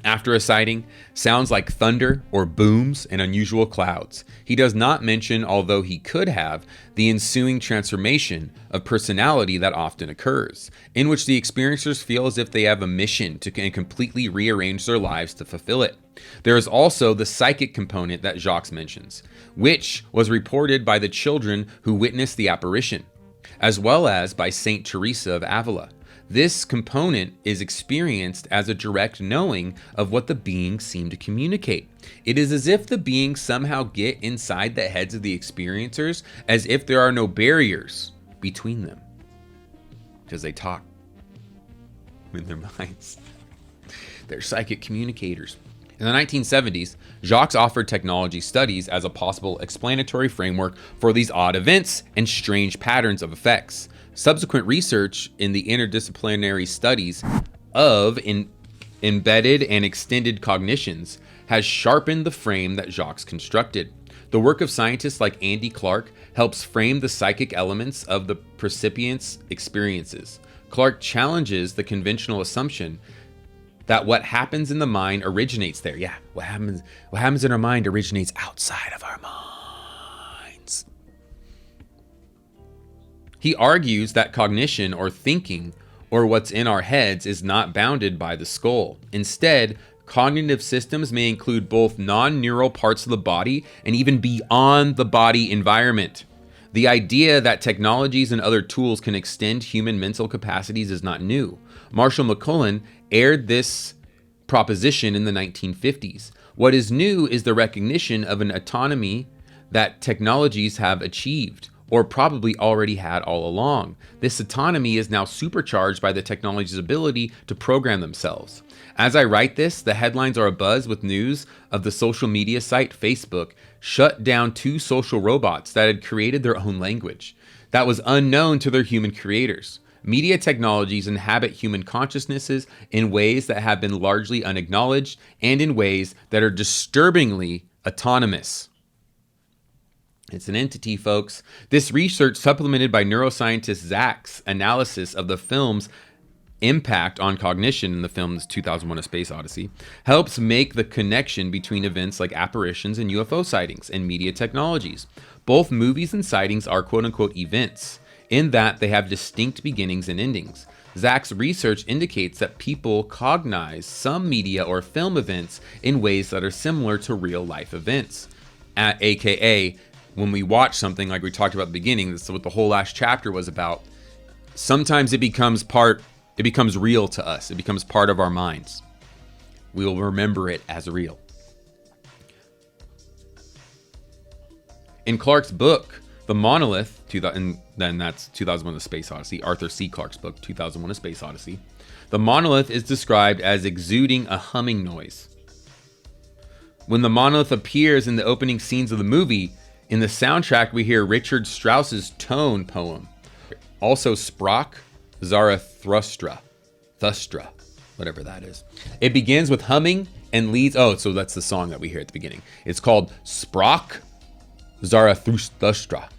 After a sighting, sounds like thunder or booms and unusual clouds. He does not mention, although he could have, the ensuing transformation of personality that often occurs, in which the experiencers feel as if they have a mission to completely rearrange their lives to fulfill it. There is also the psychic component that Jacques mentions, which was reported by the children who witnessed the apparition, as well as by Saint Teresa of Avila. This component is experienced as a direct knowing of what the beings seem to communicate. It is as if the beings somehow get inside the heads of the experiencers, as if there are no barriers between them, because they talk in their minds. They're psychic communicators. In the 1970s, Jacques offered technology studies as a possible explanatory framework for these odd events and strange patterns of effects. Subsequent research in the interdisciplinary studies of embedded and extended cognitions has sharpened the frame that Jacques constructed. The work of scientists like Andy Clark helps frame the psychic elements of the percipient's experiences. Clark challenges the conventional assumption that what happens in the mind originates there. Yeah, what happens in our mind originates outside of our minds. He argues that cognition or thinking or what's in our heads is not bounded by the skull. Instead, cognitive systems may include both non-neural parts of the body and even beyond the body environment. The idea that technologies and other tools can extend human mental capacities is not new. Marshall McLuhan aired this proposition in the 1950s. What is new is the recognition of an autonomy that technologies have achieved, or probably already had all along. This autonomy is now supercharged by the technology's ability to program themselves. As I write this, the headlines are abuzz with news of the social media site Facebook shut down 2 social robots that had created their own language that was unknown to their human creators. Media technologies inhabit human consciousnesses in ways that have been largely unacknowledged and in ways that are disturbingly autonomous. It's an entity, folks. This research, supplemented by neuroscientist Zach's analysis of the film's impact on cognition in the film's 2001: A Space Odyssey, helps make the connection between events like apparitions and UFO sightings and media technologies. Both movies and sightings are quote-unquote events, in that they have distinct beginnings and endings. Zach's research indicates that people cognize some media or film events in ways that are similar to real-life events, aka when we watch something like we talked about at the beginning, this is what the whole last chapter was about. Sometimes it becomes real to us. It becomes part of our minds. We will remember it as real. In Clark's book, The Monolith, and then that's 2001: A Space Odyssey, Arthur C. Clarke's book, 2001: A Space Odyssey, the monolith is described as exuding a humming noise. When the monolith appears in the opening scenes of the movie, in the soundtrack, we hear Richard Strauss's Tone poem. Also Sprach Zarathustra, whatever that is. It begins with humming and leads, so that's the song that we hear at the beginning. It's called Sprach Zarathustra.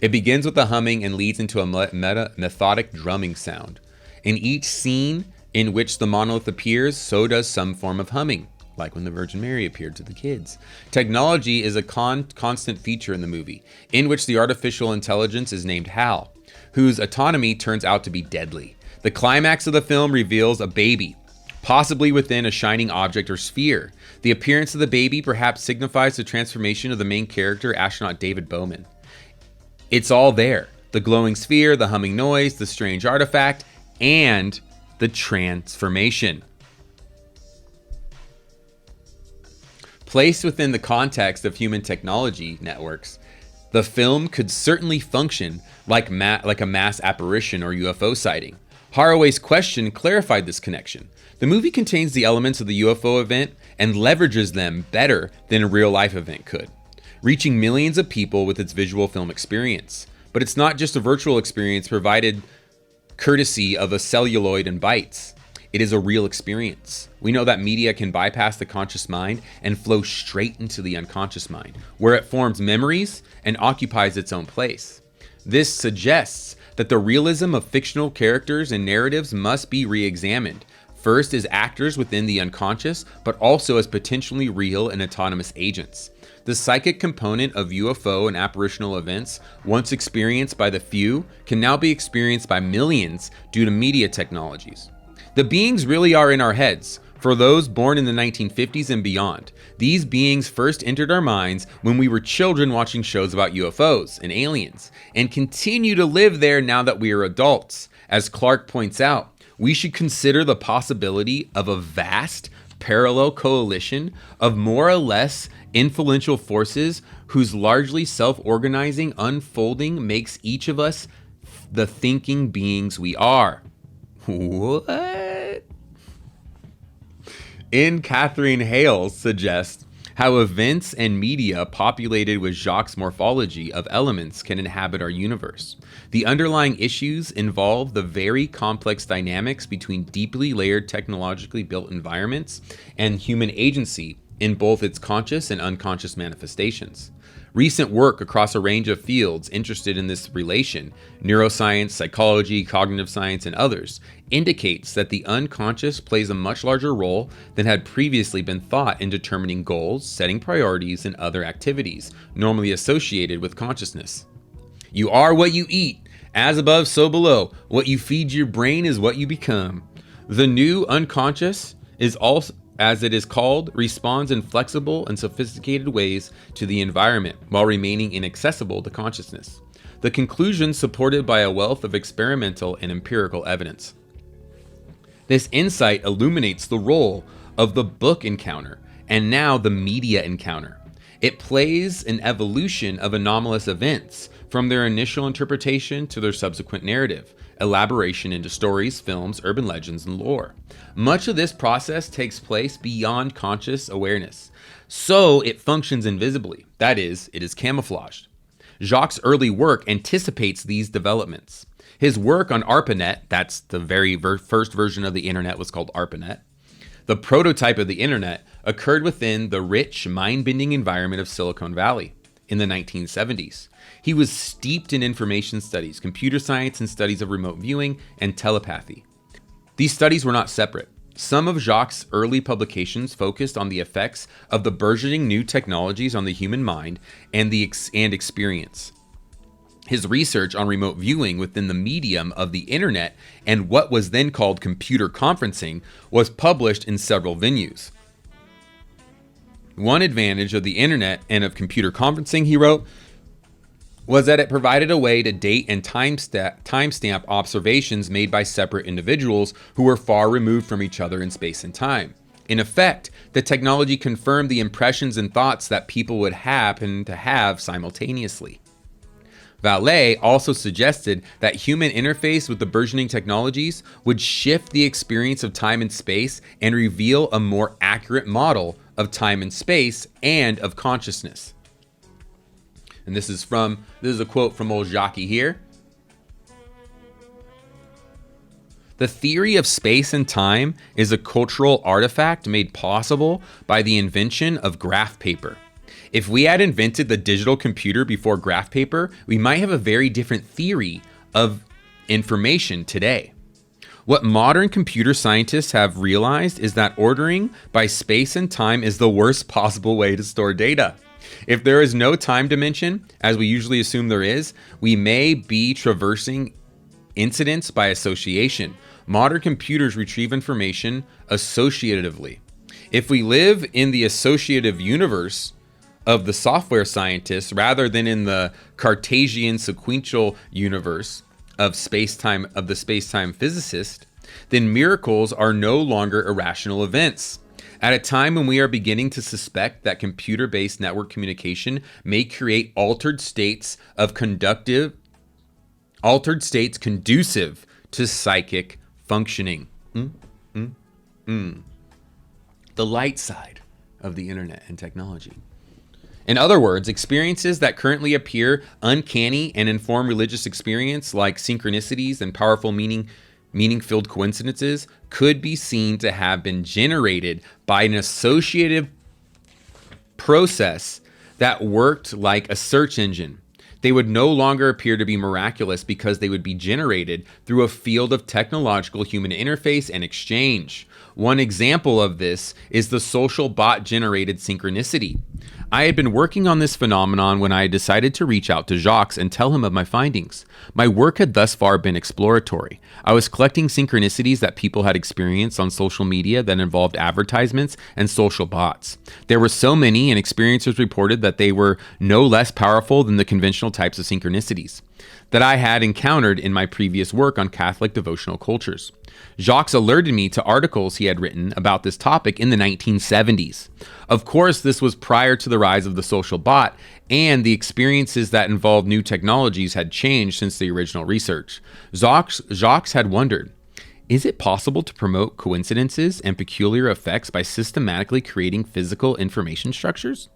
It begins with a humming and leads into a methodic drumming sound. In each scene in which the monolith appears, so does some form of humming, like when the Virgin Mary appeared to the kids. Technology is a constant feature in the movie, in which the artificial intelligence is named Hal, whose autonomy turns out to be deadly. The climax of the film reveals a baby, possibly within a shining object or sphere. The appearance of the baby perhaps signifies the transformation of the main character, astronaut David Bowman. It's all there. The glowing sphere, the humming noise, the strange artifact, and the transformation. Placed within the context of human technology networks, the film could certainly function like a mass apparition or UFO sighting. Haraway's question clarified this connection. The movie contains the elements of the UFO event and leverages them better than a real-life event could, reaching millions of people with its visual film experience. But it's not just a virtual experience provided courtesy of a celluloid and bytes. It is a real experience. We know that media can bypass the conscious mind and flow straight into the unconscious mind, where it forms memories and occupies its own place. This suggests that the realism of fictional characters and narratives must be re-examined. first as actors within the unconscious, but also as potentially real and autonomous agents. The psychic component of UFO and apparitional events, once experienced by the few, can now be experienced by millions due to media technologies. The beings really are in our heads. For those born in the 1950s and beyond, these beings first entered our minds when we were children watching shows about UFOs and aliens, and continue to live there now that we are adults. As Clark points out, we should consider the possibility of a vast, parallel coalition of more or less influential forces whose largely self-organizing unfolding makes each of us the thinking beings we are. What? In Catherine Hales suggests how events and media populated with Jacques' morphology of elements can inhabit our universe. The underlying issues involve the very complex dynamics between deeply layered technologically built environments and human agency in both its conscious and unconscious manifestations. Recent work across a range of fields interested in this relation, neuroscience, psychology, cognitive science, and others, indicates that the unconscious plays a much larger role than had previously been thought in determining goals, setting priorities, and other activities normally associated with consciousness. You are what you eat. As above, so below. What you feed your brain is what you become. The new unconscious is also, as it is called, responds in flexible and sophisticated ways to the environment while remaining inaccessible to consciousness. The conclusion supported by a wealth of experimental and empirical evidence. This insight illuminates the role of the book encounter and now the media encounter. It plays an evolution of anomalous events from their initial interpretation to their subsequent narrative, elaboration into stories, films, urban legends, and lore. Much of this process takes place beyond conscious awareness, so it functions invisibly. That is, it is camouflaged. Jacques' early work anticipates these developments. His work on ARPANET, that's the very first version of the internet, was called ARPANET. The prototype of the internet occurred within the rich, mind-bending environment of Silicon Valley in the 1970s. He was steeped in information studies, computer science, and studies of remote viewing and telepathy. These studies were not separate. Some of Jacques' early publications focused on the effects of the burgeoning new technologies on the human mind and experience. His research on remote viewing within the medium of the internet and what was then called computer conferencing was published in several venues. One advantage of the internet and of computer conferencing, he wrote, was that it provided a way to date and timestamp observations made by separate individuals who were far removed from each other in space and time. In effect, the technology confirmed the impressions and thoughts that people would happen to have simultaneously. Vallée also suggested that human interface with the burgeoning technologies would shift the experience of time and space and reveal a more accurate model of time and space and of consciousness. And this is a quote from old Jackie here. The theory of space and time is a cultural artifact made possible by the invention of graph paper. If we had invented the digital computer before graph paper, we might have a very different theory of information today. What modern computer scientists have realized is that ordering by space and time is the worst possible way to store data. If there is no time dimension, as we usually assume there is, we may be traversing incidents by association. Modern computers retrieve information associatively. If we live in the associative universe of the software scientists rather than in the Cartesian sequential universe of the space-time physicist, then miracles are no longer irrational events. At a time when we are beginning to suspect that computer-based network communication may create altered states conducive to psychic functioning. The light side of the internet and technology. In other words, experiences that currently appear uncanny and inform religious experience, like synchronicities and powerful meaning-filled coincidences, could be seen to have been generated by an associative process that worked like a search engine. They would no longer appear to be miraculous because they would be generated through a field of technological human interface and exchange. One example of this is the social bot-generated synchronicity. I had been working on this phenomenon when I decided to reach out to Jacques and tell him of my findings. My work had thus far been exploratory. I was collecting synchronicities that people had experienced on social media that involved advertisements and social bots. There were so many, and experiencers reported that they were no less powerful than the conventional types of synchronicities that I had encountered in my previous work on Catholic devotional cultures. Jacques alerted me to articles he had written about this topic in the 1970s. Of course, this was prior to the rise of the social bot, and the experiences that involved new technologies had changed since the original research. Jacques had wondered, is it possible to promote coincidences and peculiar effects by systematically creating physical information structures?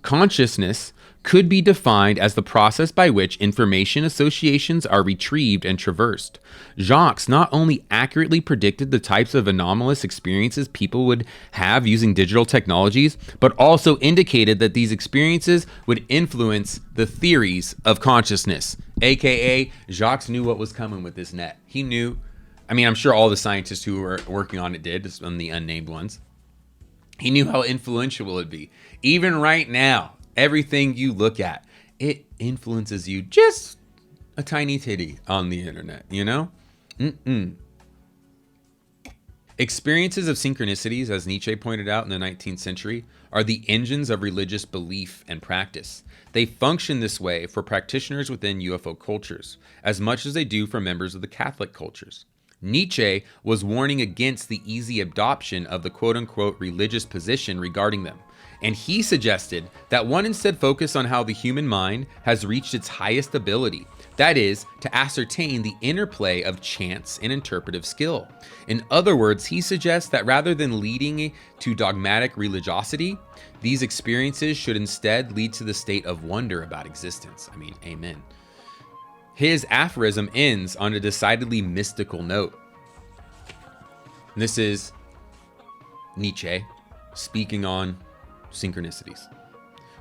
Consciousness could be defined as the process by which information associations are retrieved and traversed. Jacques not only accurately predicted the types of anomalous experiences people would have using digital technologies, but also indicated that these experiences would influence the theories of consciousness. AKA, Jacques knew what was coming with this net. He knew, I'm sure all the scientists who were working on it did, just on the unnamed ones. He knew how influential it would be. Even right now, everything you look at, it influences you just a tiny titty on the internet, you know? Experiences of synchronicities, as Nietzsche pointed out in the 19th century, are the engines of religious belief and practice. They function this way for practitioners within UFO cultures, as much as they do for members of the Catholic cultures. Nietzsche was warning against the easy adoption of the quote-unquote religious position regarding them. And he suggested that one instead focus on how the human mind has reached its highest ability, that is, to ascertain the interplay of chance and interpretive skill. In other words, he suggests that rather than leading to dogmatic religiosity, these experiences should instead lead to the state of wonder about existence. Amen. His aphorism ends on a decidedly mystical note. And this is Nietzsche speaking on synchronicities.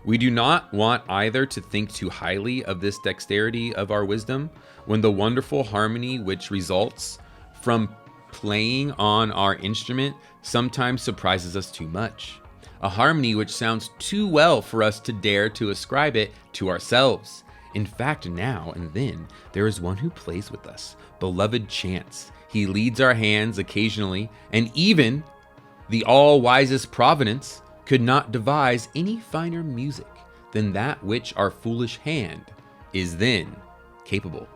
We do not want either to think too highly of this dexterity of our wisdom when the wonderful harmony which results from playing on our instrument sometimes surprises us too much. A harmony which sounds too well for us to dare to ascribe it to ourselves. In fact, now and then, there is one who plays with us, beloved Chance. He leads our hands occasionally, and even the all-wisest Providence could not devise any finer music than that which our foolish hand is then capable.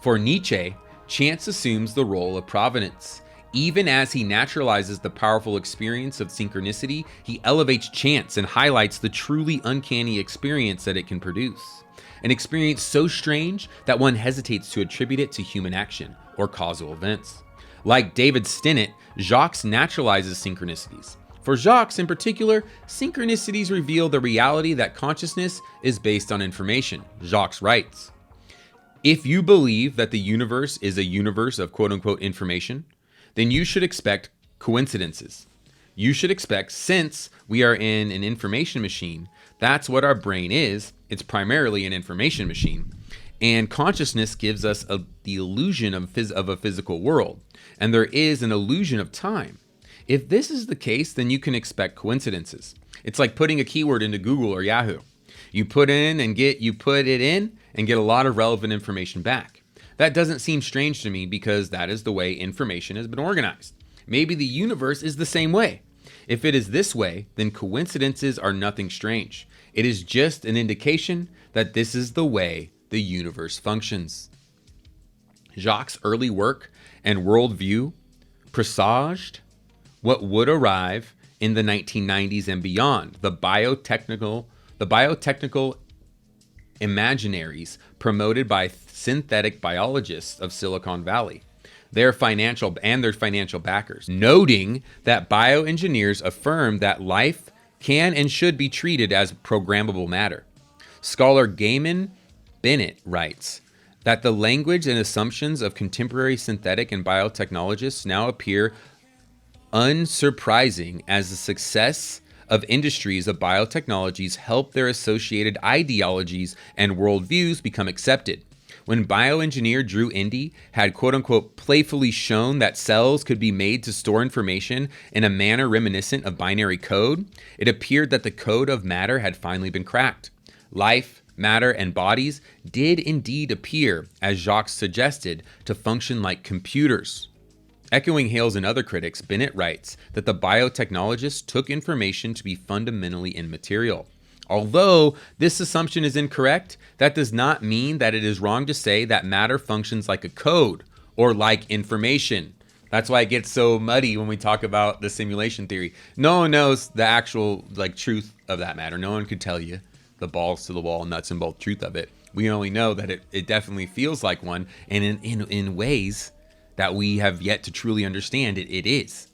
For Nietzsche, chance assumes the role of providence. Even as he naturalizes the powerful experience of synchronicity, he elevates chance and highlights the truly uncanny experience that it can produce. An experience so strange that one hesitates to attribute it to human action or causal events. Like David Stennett, Jacques naturalizes synchronicities. For Jacques in particular, synchronicities reveal the reality that consciousness is based on information. Jacques writes, "If you believe that the universe is a universe of quote-unquote information, then you should expect coincidences. You should expect, since we are in an information machine, that's what our brain is. It's primarily an information machine. And consciousness gives us the illusion of a physical world. And there is an illusion of time. If this is the case, then you can expect coincidences. It's like putting a keyword into Google or Yahoo. You put it in and get a lot of relevant information back. That doesn't seem strange to me because that is the way information has been organized. Maybe the universe is the same way. If it is this way, then coincidences are nothing strange. It is just an indication that this is the way the universe functions." Jacques' early work and worldview presaged what would arrive in the 1990s and beyond, the biotechnical imaginaries promoted by synthetic biologists of Silicon Valley, their financial backers, noting that bioengineers affirm that life can and should be treated as programmable matter. Scholar Gaiman Bennett writes that the language and assumptions of contemporary synthetic and biotechnologists now appear unsurprising as the success of industries of biotechnologies help their associated ideologies and worldviews become accepted. When bioengineer Drew Indy had quote-unquote playfully shown that cells could be made to store information in a manner reminiscent of binary code, it appeared that the code of matter had finally been cracked. Life, matter, and bodies did indeed appear, as Jacques suggested, to function like computers. Echoing Hales and other critics, Bennett writes that the biotechnologists took information to be fundamentally immaterial. Although this assumption is incorrect, that does not mean that it is wrong to say that matter functions like a code or like information. That's why it gets so muddy when we talk about the simulation theory. No one knows the actual truth of that matter. No one could tell you the balls to the wall, nuts and bolts truth of it. We only know that it definitely feels like one, and in ways that we have yet to truly understand it is.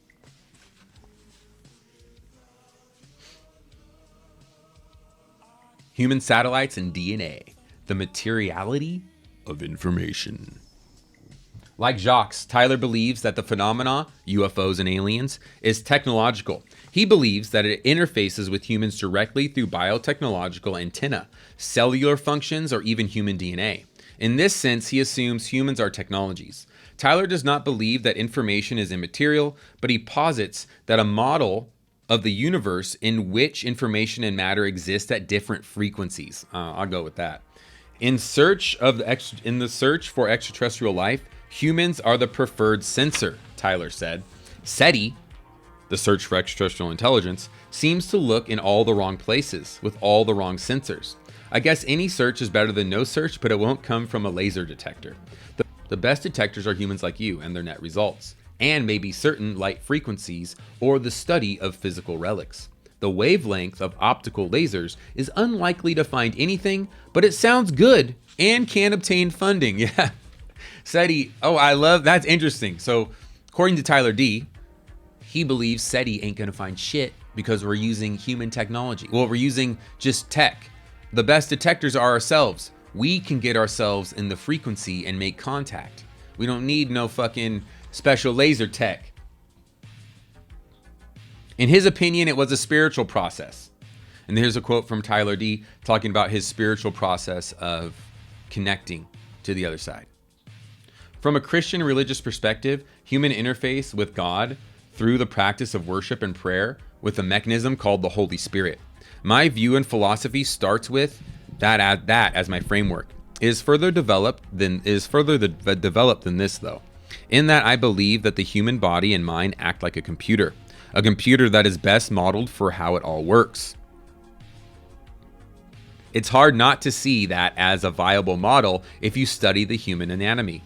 Human satellites and DNA, the materiality of information. Like Jacques, Tyler believes that the phenomena, UFOs and aliens, is technological. He believes that it interfaces with humans directly through biotechnological antenna, cellular functions, or even human DNA. In this sense, he assumes humans are technologies. Tyler does not believe that information is immaterial, but he posits that a model of the universe in which information and matter exist at different frequencies. I'll go with that. In the search for extraterrestrial life, humans are the preferred sensor, Tyler said. SETI, the search for extraterrestrial intelligence, seems to look in all the wrong places with all the wrong sensors. I guess any search is better than no search, but it won't come from a laser detector. The best detectors are humans like you and their net results, and maybe certain light frequencies or the study of physical relics. The wavelength of optical lasers is unlikely to find anything, but it sounds good and can obtain funding. Yeah. SETI, that's interesting. So according to Tyler D, he believes SETI ain't gonna find shit because we're using human technology. Well, we're using just tech. The best detectors are ourselves. We can get ourselves in the frequency and make contact. We don't need no fucking special laser tech. In his opinion, it was a spiritual process. And here's a quote from Tyler D talking about his spiritual process of connecting to the other side. From a Christian religious perspective, human interface with God through the practice of worship and prayer with a mechanism called the Holy Spirit. My view and philosophy starts with that as my framework. It is further developed than this though. In that I believe that the human body and mind act like a computer that is best modeled for how it all works. It's hard not to see that as a viable model if you study the human anatomy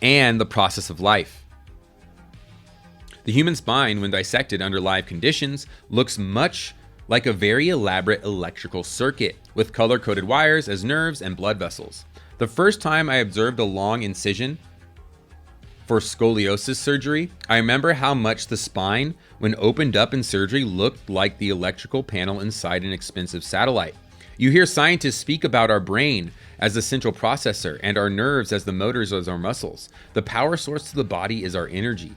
and the process of life. The human spine, when dissected under live conditions, looks much like a very elaborate electrical circuit with color-coded wires as nerves and blood vessels. The first time I observed a long incision for scoliosis surgery, I remember how much the spine, when opened up in surgery, looked like the electrical panel inside an expensive satellite. You hear scientists speak about our brain as the central processor and our nerves as the motors of our muscles. The power source to the body is our energy,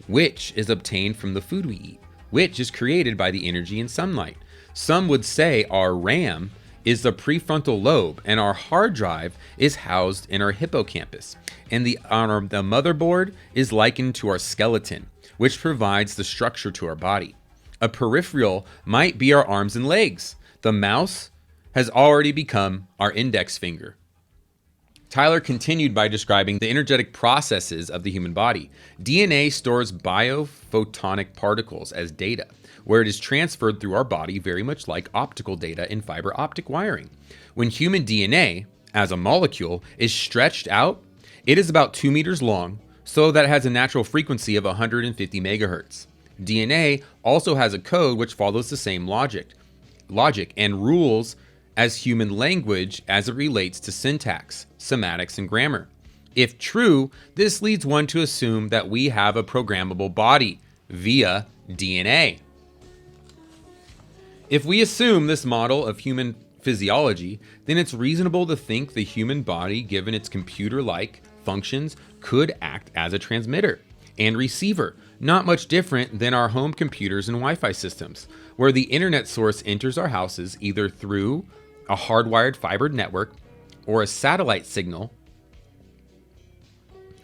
which is obtained from the food we eat, which is created by the energy in sunlight. Some would say our RAM is the prefrontal lobe and our hard drive is housed in our hippocampus. And the motherboard is likened to our skeleton, which provides the structure to our body. A peripheral might be our arms and legs. The mouse has already become our index finger. Tyler continued by describing the energetic processes of the human body. DNA stores biophotonic particles as data, where it is transferred through our body very much like optical data in fiber optic wiring. When human DNA, as a molecule, is stretched out, it is about 2 meters long, so that it has a natural frequency of 150 megahertz. DNA also has a code which follows the same logic and rules as human language as it relates to syntax, semantics, and grammar. If true, this leads one to assume that we have a programmable body via DNA. If we assume this model of human physiology, then it's reasonable to think the human body, given its computer-like functions, could act as a transmitter. and receiver, not much different than our home computers and Wi-Fi systems, where the internet source enters our houses either through a hardwired fiber network or a satellite signal,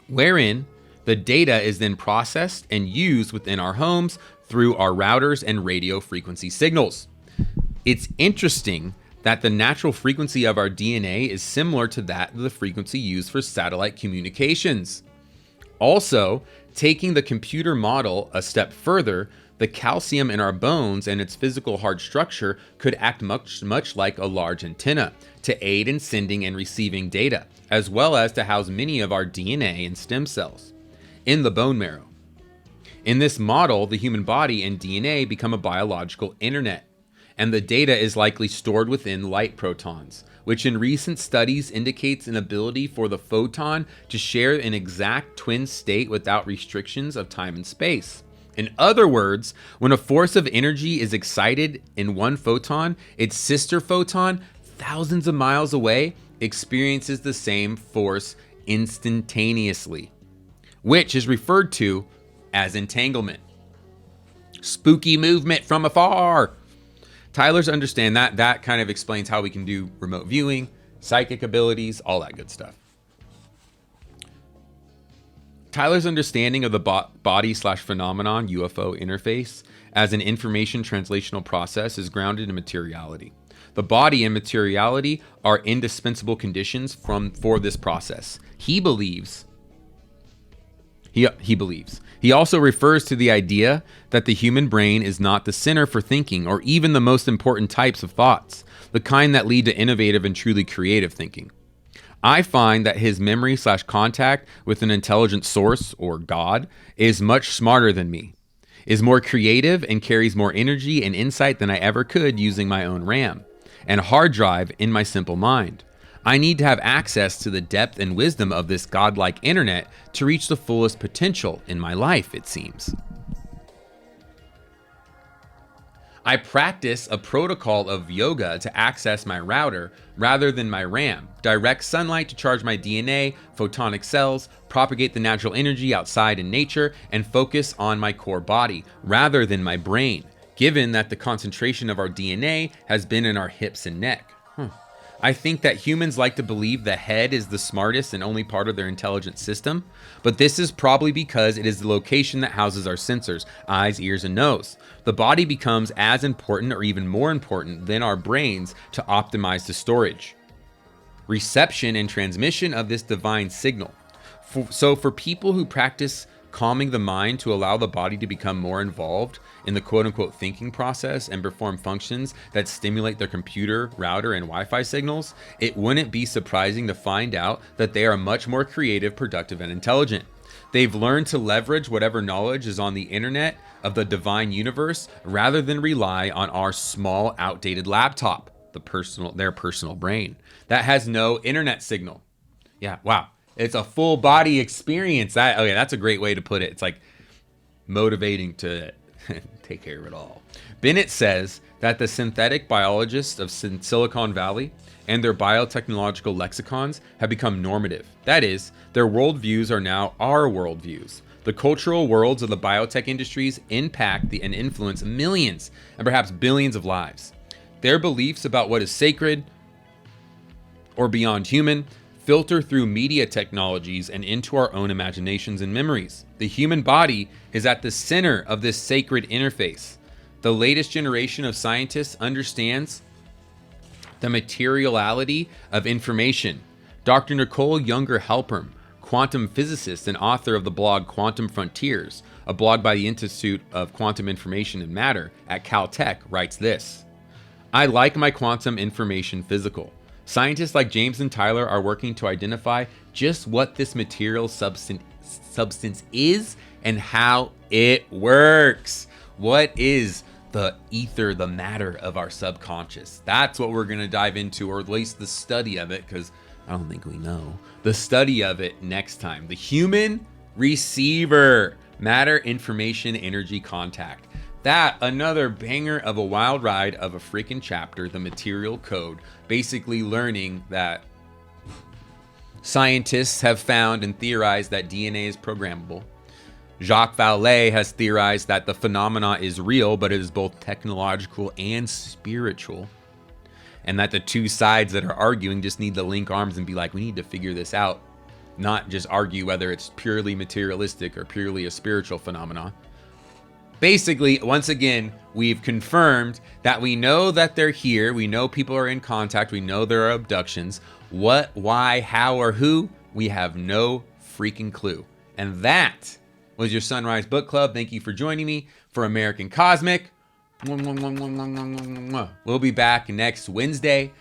wherein the data is then processed and used within our homes through our routers and radio frequency signals. It's interesting that the natural frequency of our DNA is similar to that of the frequency used for satellite communications. Also, taking the computer model a step further, the calcium in our bones and its physical hard structure could act much like a large antenna to aid in sending and receiving data, as well as to house many of our DNA and stem cells in the bone marrow. In this model, the human body and DNA become a biological internet, and the data is likely stored within light protons, which in recent studies indicates an ability for the photon to share an exact twin state without restrictions of time and space. In other words, when a force of energy is excited in one photon, its sister photon, thousands of miles away, experiences the same force instantaneously, which is referred to as entanglement. Spooky movement from afar. Tyler's understand that kind of explains how we can do remote viewing, psychic abilities, all that good stuff. Tyler's understanding of the body/phenomenon UFO interface as an information translational process is grounded in materiality. The body and materiality are indispensable conditions for this process. He believes. He also refers to the idea that the human brain is not the center for thinking or even the most important types of thoughts, the kind that lead to innovative and truly creative thinking. I find that his memory/contact with an intelligent source or God is much smarter than me, is more creative and carries more energy and insight than I ever could using my own RAM and hard drive in my simple mind. I need to have access to the depth and wisdom of this godlike internet to reach the fullest potential in my life, it seems. I practice a protocol of yoga to access my router rather than my RAM, direct sunlight to charge my DNA, photonic cells, propagate the natural energy outside in nature, and focus on my core body rather than my brain, given that the concentration of our DNA has been in our hips and neck. I think that humans like to believe the head is the smartest and only part of their intelligent system, but this is probably because it is the location that houses our sensors, eyes, ears, and nose. The body becomes as important or even more important than our brains to optimize the storage, reception, and transmission of this divine signal. So for people who practice calming the mind to allow the body to become more involved in the quote-unquote thinking process and perform functions that stimulate their computer, router, and Wi-Fi signals, it wouldn't be surprising to find out that they are much more creative, productive, and intelligent. They've learned to leverage whatever knowledge is on the internet of the divine universe rather than rely on our small, outdated laptop, their personal brain, that has no internet signal. Yeah, wow. It's a full body experience. That's a great way to put it. It's like motivating to take care of it all. Bennett says that the synthetic biologists of Silicon Valley and their biotechnological lexicons have become normative. That is, their worldviews are now our worldviews. The cultural worlds of the biotech industries impact and influence millions and perhaps billions of lives. Their beliefs about what is sacred or beyond human filter through media technologies and into our own imaginations and memories. The human body is at the center of this sacred interface. The latest generation of scientists understands the materiality of information. Dr. Nicole Younger-Halpern, quantum physicist and author of the blog Quantum Frontiers, a blog by the Institute of Quantum Information and Matter at Caltech, writes this: I like my quantum information physical. Scientists like James and Tyler are working to identify just what this material substance is and how it works. What is the ether, the matter of our subconscious? That's what we're going to dive into, or at least the study of it, because I don't think we know. The study of it next time. The human receiver, matter, information, energy, contact. That, another banger of a wild ride of a freaking chapter, the material code, basically learning that scientists have found and theorized that DNA is programmable. Jacques Vallée has theorized that the phenomena is real, but it is both technological and spiritual. And that the two sides that are arguing just need to link arms and be like, we need to figure this out. Not just argue whether it's purely materialistic or purely a spiritual phenomena. Basically, once again, we've confirmed that we know that they're here. We know people are in contact. We know there are abductions. What, why, how, or who, we have no freaking clue. And that was your Sunrise Book Club. Thank you for joining me for American Cosmic. We'll be back next Wednesday